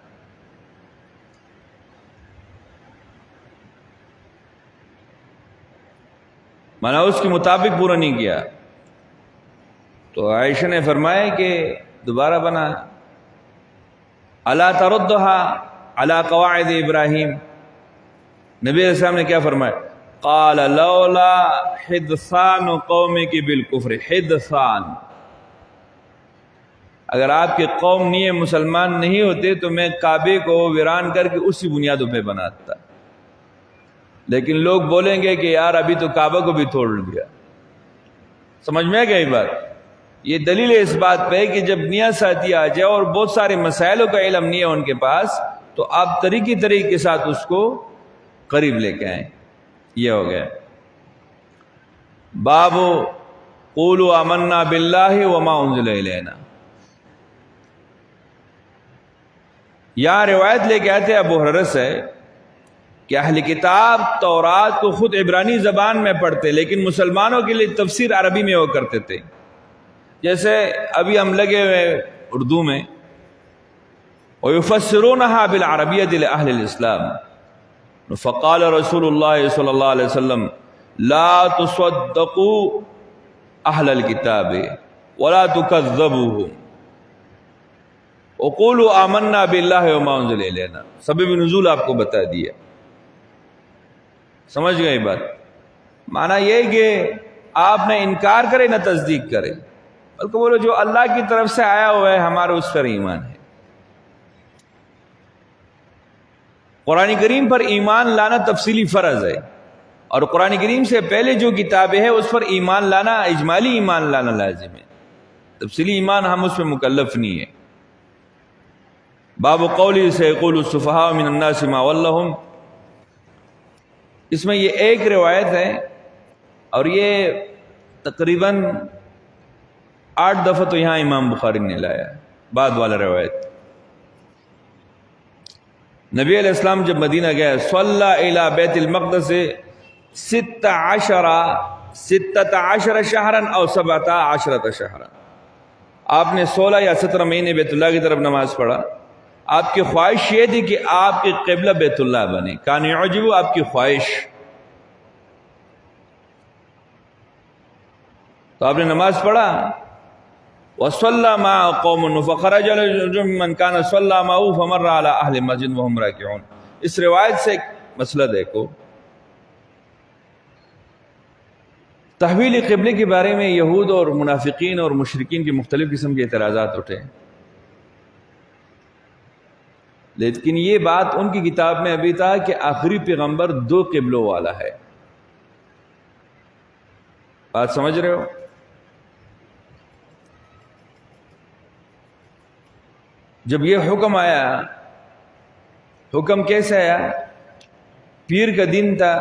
مانا اس کے مطابق پورا نہیں کیا، تو عائشہ نے فرمایا کہ دوبارہ بنا، الا تردها علی قواعد ابراہیم۔ نبی علیہ السلام نے کیا فرمایا؟ قال لولا حدثان قومک بالکفر، حدثان، اگر آپ کے قوم نہیں مسلمان نہیں ہوتے تو میں کعبے کو ویران کر کے اسی بنیادوں پہ بناتا، لیکن لوگ بولیں گے کہ یار ابھی تو کعبہ کو بھی توڑ دیا، سمجھ میں گئی بات؟ یہ دلیل اس بات پہ کہ جب نیا ساتھی آ جائے اور بہت سارے مسائلوں کا علم نہیں ہے ان کے پاس، تو آپ طریقے کے ساتھ اس کو قریب لے کے آئیں. یہ ہو گیا. باب قولوا آمنا باللہ وما انزل الینا. یہاں روایت لے کے آتے ابو ہریرہ سے کہ اہل کتاب تورات کو خود عبرانی زبان میں پڑھتے، لیکن مسلمانوں کے لیے تفسیر عربی میں وہ کرتے تھے. جیسے ابھی ہم لگے ہوئے اردو میں، وَيُفَسِّرُونَهَا بِالْعَرَبِيَّةِ لِأَهْلِ الْإِسْلَامِ. فقال رسول اللہ صلی اللہ علیہ وسلم لا تصدقوا اہل الکتاب ولا تکذبوهم وقولوا آمنا باللہ وما انزل الینا. سبب نزول آپ کو بتا دیا. سمجھ گئے بات؟ معنی یہ کہ آپ نہ انکار کرے نہ تصدیق کرے، بلکہ بولو جو اللہ کی طرف سے آیا ہوا ہے ہمارا اس پر ایمان ہے. قرآن کریم پر ایمان لانا تفصیلی فرض ہے، اور قرآن کریم سے پہلے جو کتابیں ہیں اس پر ایمان لانا، اجمالی ایمان لانا لازم ہے. تفصیلی ایمان ہم اس میں مکلف نہیں ہے. باب قولی سیقول السفہاء من الناس ما ولاھم. اس میں یہ ایک روایت ہے اور یہ تقریباً 8 دفعہ تو یہاں امام بخاری نے لایا ہے. بعد والا روایت، نبی علیہ السلام جب مدینہ گئے صلی الی بیت المقدس 16 شہرا او 17 شہرا. آپ نے 16 یا 17 مہینے بیت اللہ کی طرف نماز پڑھا. آپ کی خواہش یہ تھی کہ آپ کی قبلہ بیت اللہ بنے. کان یعجب، آپ کی خواہش. تو آپ نے نماز پڑھا. وصلی مع قوم فخرج من کان صلی معه فمر علی اہل مسجد وهم راکعون. اس روایت سے ایک مسئلہ دیکھو. تحویل قبلے کے بارے میں یہود اور منافقین اور مشرکین کے مختلف قسم کے اعتراضات اٹھے، لیکن یہ بات ان کی کتاب میں ابھی تھا کہ آخری پیغمبر 2 قبلوں والا ہے. بات سمجھ رہے ہو؟ جب یہ حکم آیا، حکم کیسے آیا؟ پیر کا دن تھا،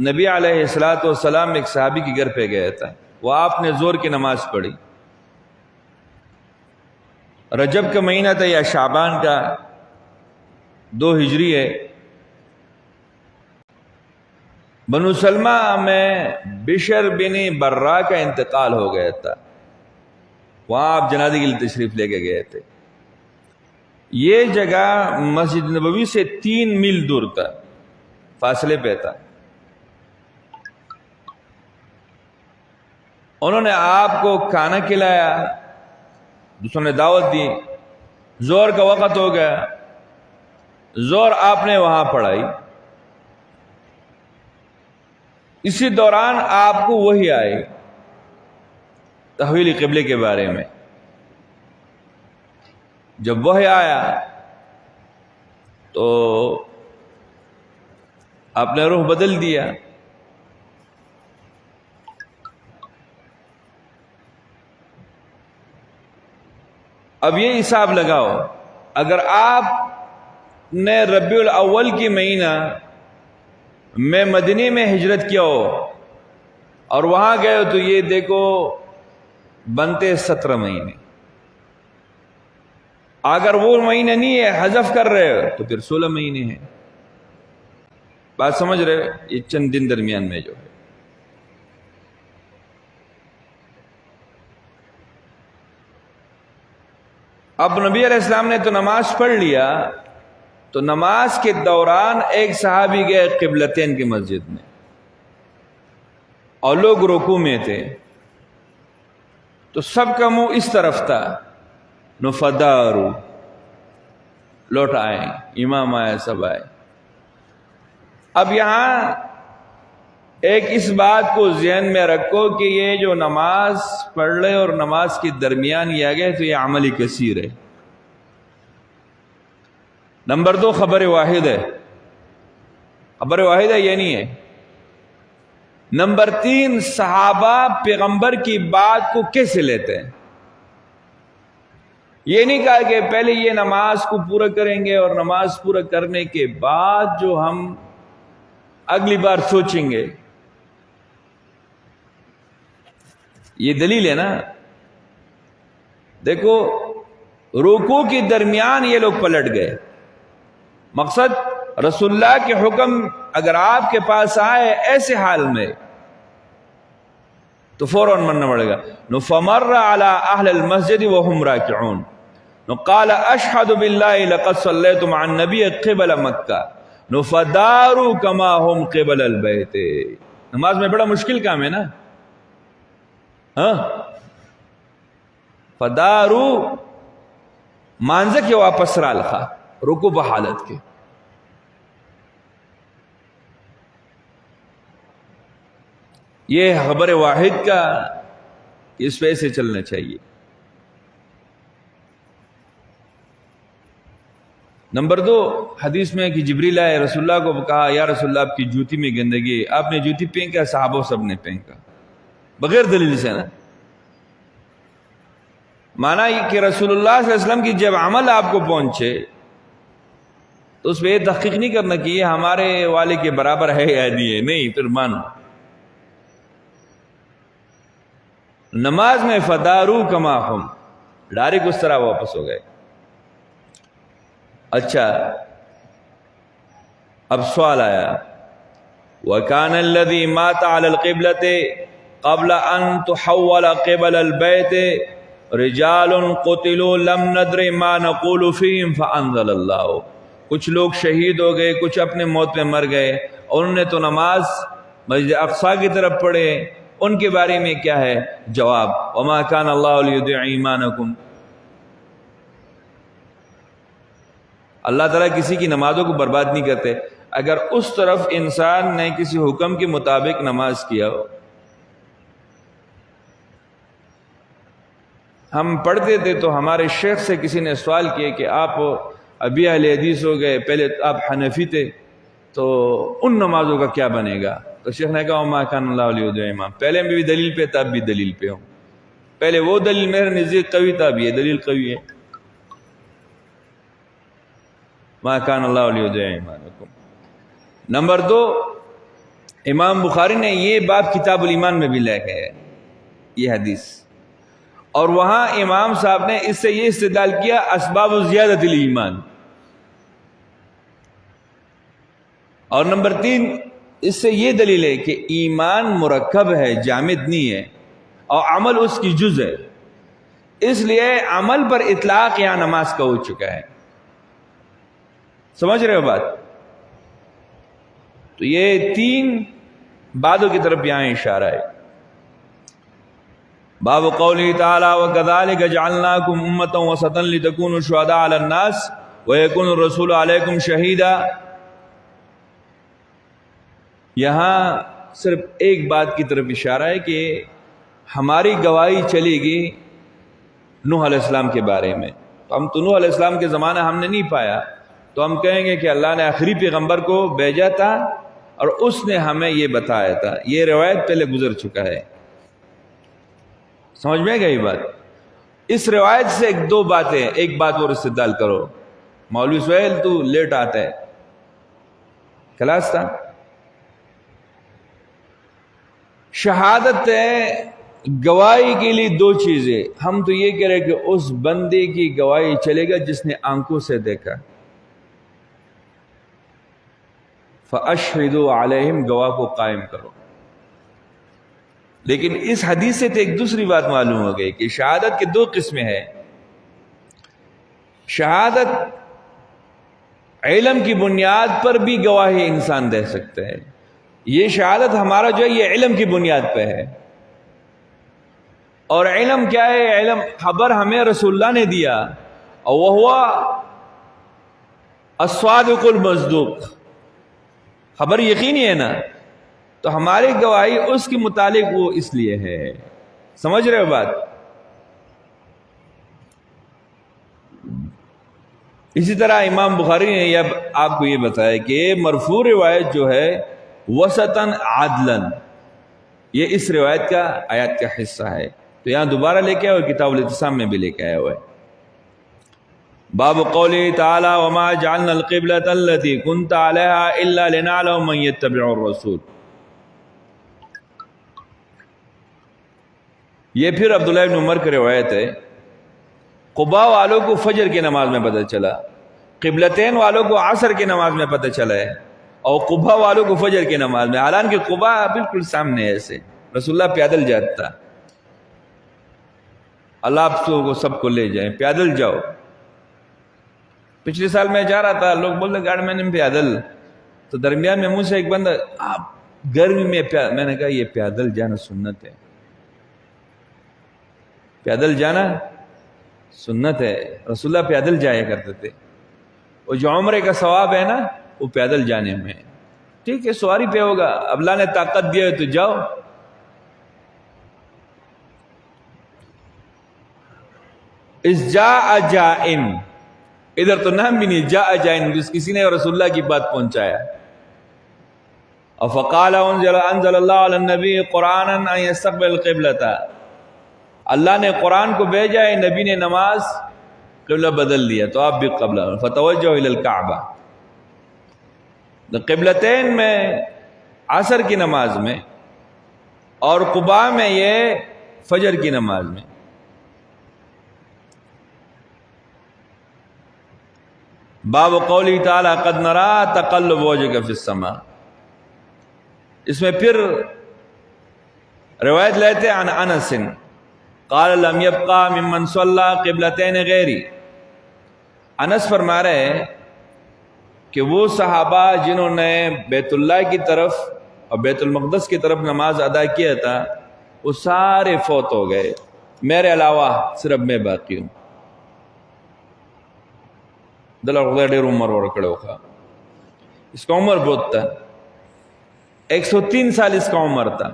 نبی علیہ السلام ایک صحابی کے گھر پہ گیا تھا. وہ آپ نے زور کی نماز پڑھی. رجب کا مہینہ تھا یا شعبان کا، 2 ہجری ہے. بنو سلمہ میں بشر بن برا کا انتقال ہو گیا تھا. وہاں آپ جنازے کے لیے تشریف لے کے گئے تھے. یہ جگہ مسجد نبوی سے 3 میل دور تھا، فاصلے پہ تھا. انہوں نے آپ کو کھانا کھلایا، دوسروں نے دعوت دی. زور کا وقت ہو گیا، زور آپ نے وہاں پڑھائی. اسی دوران آپ کو وحی آئی تحویل قبلے کے بارے میں. جب وحی آیا تو آپ نے روح بدل دیا. اب یہ حساب لگاؤ، اگر آپ نے ربیع الاول کی مہینہ میں مدینے میں ہجرت کیا ہو اور وہاں گئے ہو تو یہ دیکھو بنتے 17 مہینے. اگر وہ مہینے نہیں ہے، حذف کر رہے ہو تو پھر 16 مہینے ہیں. بات سمجھ رہے ہو؟ یہ چند دن درمیان میں جو ہے. اب نبی علیہ السلام نے تو نماز پڑھ لیا، تو نماز کے دوران ایک صحابی گئے قبلتین کی مسجد میں اور لوگ رکوع میں تھے، تو سب کا منہ اس طرف تھا. نفدارو، لوٹ آئے، امام آئے، سب آئے. اب یہاں ایک اس بات کو ذہن میں رکھو کہ یہ جو نماز پڑھ رہے اور نماز کے درمیان یہ آ گئے تو یہ عملی کثیر ہے. نمبر 2 خبر واحد ہے. خبر واحد ہے یہ نہیں ہے. نمبر 3 صحابہ پیغمبر کی بات کو کیسے لیتے ہیں. یہ نہیں کہا کہ پہلے یہ نماز کو پورا کریں گے اور نماز پورا کرنے کے بعد جو ہم اگلی بار سوچیں گے. یہ دلیل ہے نا. دیکھو رکوع کے درمیان یہ لوگ پلٹ گئے. مقصد رسول اللہ کے حکم اگر آپ کے پاس آئے ایسے حال میں تو فوراً مننا پڑے گا. نو فمر علی اہل المسجد وهم راکعون نو قال اشهد بالله لقد صلیت مع النبی قبل مکہ نو فداروا کما هم قبل البیت. نماز میں بڑا مشکل کام ہے نا. ہاں فداروا مانزہ کے واپس رالخا رکوع بحالت کے. یہ خبر واحد کا اس پہ سے چلنا چاہیے. نمبر 2 حدیث میں کہ جبریل آئے رسول اللہ کو کہا یا رسول اللہ آپ کی جوتی میں گندگی ہے. آپ نے جوتی پھینکا, صحابہ سب نے پھینکا بغیر دلیل سے نا. مانا یہ کہ رسول اللہ صلی اللہ علیہ وسلم کی جب عمل آپ کو پہنچے تو اس پہ یہ تحقیق نہیں کرنا کہ یہ ہمارے والے کے برابر ہے یا نہیں ہے. نہیں, پھر مانو. نماز میں فدارو کما ہم ڈائریکٹ اس طرح واپس ہو گئے. اچھا اب سوال آیا وَكَانَ الَّذِي مَاتَ عَلَى الْقِبْلَةِ قَبْلَ أَن تُحَوَّلَ قِبَلَ الْبَيْتِ رِجَالٌ قُتِلُوا لَمْ نَدْرِ مَا نَقُولُ فِيهِمْ فَأَنزَلَ اللَّهُ. کچھ لوگ شہید ہو گئے, کچھ اپنے موت میں مر گئے, اور انہوں نے تو نماز مسجد اقصیٰ کی طرف پڑھے. ان کے بارے میں کیا ہے جواب وَمَا كَانَ اللَّهُ لِيُضِيعَ إِيمَانَكُمْ. اللہ تعالیٰ کسی کی نمازوں کو برباد نہیں کرتے. اگر اس طرف انسان نے کسی حکم کے مطابق نماز کیا ہو. ہم پڑھتے تھے تو ہمارے شیخ سے کسی نے سوال کیا کہ آپ ابھی اہل حدیث ہو گئے, پہلے آپ حنفی تھے, تو ان نمازوں کا کیا بنے گا؟ تو شیخ نے کہا وَمَا كَانَ اللَّهُ لِيُضِيعَ إِيمَانَكُمْ. پہلے میں بھی دلیل پہ تھا, اب بھی دلیل پہ ہوں. پہلے وہ دلیل میرے نزدیک قوی تھا, اب یہ دلیل قوی ہے. مَا كَانَ اللَّهُ لِيُضِيعَ إِيمَانَكُمْ. نمبر 2 امام بخاری نے یہ باب کتاب الایمان میں بھی لکھا ہے یہ حدیث, اور وہاں امام صاحب نے اس سے یہ استدلال کیا اسباب زیادت الایمان. اور نمبر 3 اس سے یہ دلیل ہے کہ ایمان مرکب ہے, جامد نہیں ہے, اور عمل اس کی جز ہے. اس لیے عمل پر اطلاق یہاں نماز کا ہو چکا ہے. سمجھ رہے ہو بات؟ تو یہ 3 باتوں کی طرف یہاں اشارہ ہے. باب قوله تعالی وَكَذَلِكَ جَعَلْنَاكُمْ أُمَّةً وَسَطًا لِتَكُونُوا شُهَدَاءَ عَلَى النَّاسِ وَيَكُونَ الرَّسُولُ عَلَيْكُمْ شَهِيدًا. یہاں صرف ایک بات کی طرف اشارہ ہے کہ ہماری گواہی چلے گی نوح علیہ السلام کے بارے میں. تو ہم تو نوح علیہ السلام کے زمانہ ہم نے نہیں پایا, تو ہم کہیں گے کہ اللہ نے آخری پیغمبر کو بھیجا تھا اور اس نے ہمیں یہ بتایا تھا. یہ روایت پہلے گزر چکا ہے. سمجھ میں گئی بات؟ اس روایت سے 2 باتیں, ایک بات اور استدلال کرو. مولوی سہیل تو لیٹ آتا ہے, کلاس تھا. شہادت ہے گواہی کے لیے 2 چیزیں. ہم تو یہ کہہ رہے کہ اس بندے کی گواہی چلے گا جس نے آنکھوں سے دیکھا. فَأَشْهِدُوا عَلَيْهِمْ, گواہ کو قائم کرو. لیکن اس حدیث سے تو ایک دوسری بات معلوم ہو گئی کہ شہادت کے 2 قسمیں ہیں. شہادت علم کی بنیاد پر بھی گواہی انسان دے سکتا ہے. یہ شہادت ہمارا جو ہے یہ علم کی بنیاد پہ ہے. اور علم کیا ہے؟ علم خبر ہمیں رسول اللہ نے دیا, اور وہ ہوا الصادق المصدوق, خبر یقینی ہے نا. تو ہماری گواہی اس کے متعلق وہ اس لیے ہے. سمجھ رہے ہو بات؟ اسی طرح امام بخاری نے آپ کو یہ بتایا کہ مرفوع روایت جو ہے وسطاً عدلاً, یہ اس روایت کا آیات کا حصہ ہے. تو یہاں دوبارہ لے کے آئے اور کتاب الاعتصام میں بھی لے کے آیا ہوا ہے. باب قوله تعالی وما جعلنا القبلة التي كنت عليها الا لنعلم من يتبع الرسول. یہ پھر عبداللہ ابن عمر کی روایت ہے. قباء والوں کو فجر کی نماز میں پتہ چلا، قبلتین والوں کو عصر کی نماز میں پتہ چلا ہے، اور قباء والوں کو فجر کی نماز میں. حالانکہ قباء بالکل سامنے ہے، ایسے رسول اللہ پیدل جاتا. اللہ آپ کو سب کو لے جائیں، پیدل جاؤ. پچھلے سال میں جا رہا تھا، لوگ بولتے گاڑی میں پیدل، تو درمیان میں مجھ سے ایک بندہ آپ گرمی میں میں نے کہا یہ پیدل جانا سنت ہے، پیدل جانا سنت ہے. رسول اللہ پیدل جایا کرتے تھے. وہ جو عمرے کا ثواب ہے نا وہ پیدل جانے میں ہے. ٹھیک ہے سواری پہ ہوگا، اب اللہ نے طاقت دیا ہے تو جاؤ. اس جاء جائن، ادھر تو نام بھی نہیں، جاء جائن، جس کسی نے رسول اللہ کی بات پہنچایا. اور فقال انزل اللہ علی النبی قرآنا ان یستقبل القبلۃ، اللہ نے قرآن کو بھیجا ہے، نبی نے نماز قبلہ بدل دیا تو آپ بھی قبلہ فتوجہوا الی الکعبہ. قبلتین میں عصر کی نماز میں اور قباء میں یہ فجر کی نماز میں. باب قولی تعالی قد نرا تقلب وجهک فی السماء. اس میں پھر روایت لیتے عن انس قال لم يبقى ممن صلى قبلتين غیری. انس فرما رہے ہیں کہ وہ صحابہ جنہوں نے بیت اللہ کی طرف اور بیت المقدس کی طرف نماز ادا کیا تھا وہ سارے فوت ہو گئے، میرے علاوہ صرف میں باقی ہوں. ڈیر عمر اور کڑے ہوگا. اس کا عمر بہت تھا، 103 سال اس کا عمر تھا.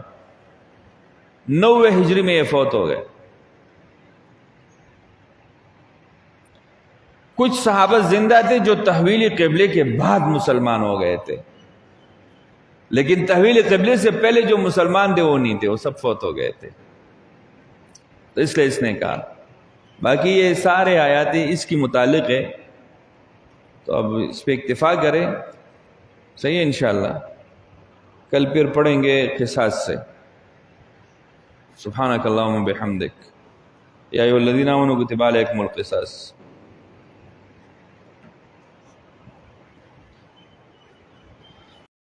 90 ہجری میں یہ فوت ہو گئے. کچھ صحابہ زندہ تھے جو تحویل قبلے کے بعد مسلمان ہو گئے تھے، لیکن تحویل قبلے سے پہلے جو مسلمان تھے وہ نہیں تھے، وہ سب فوت ہو گئے تھے. تو اس لیے اس نے کہا. باقی یہ سارے آیات اس کی متعلق ہے، تو اب اس پہ اکتفا کریں. صحیح ہے انشاءاللہ. کل پھر پڑھیں گے قصاص سے. سبحانک اللہم بحمدک یا ایھا الذین آمنوا کتب علیکم القصاص.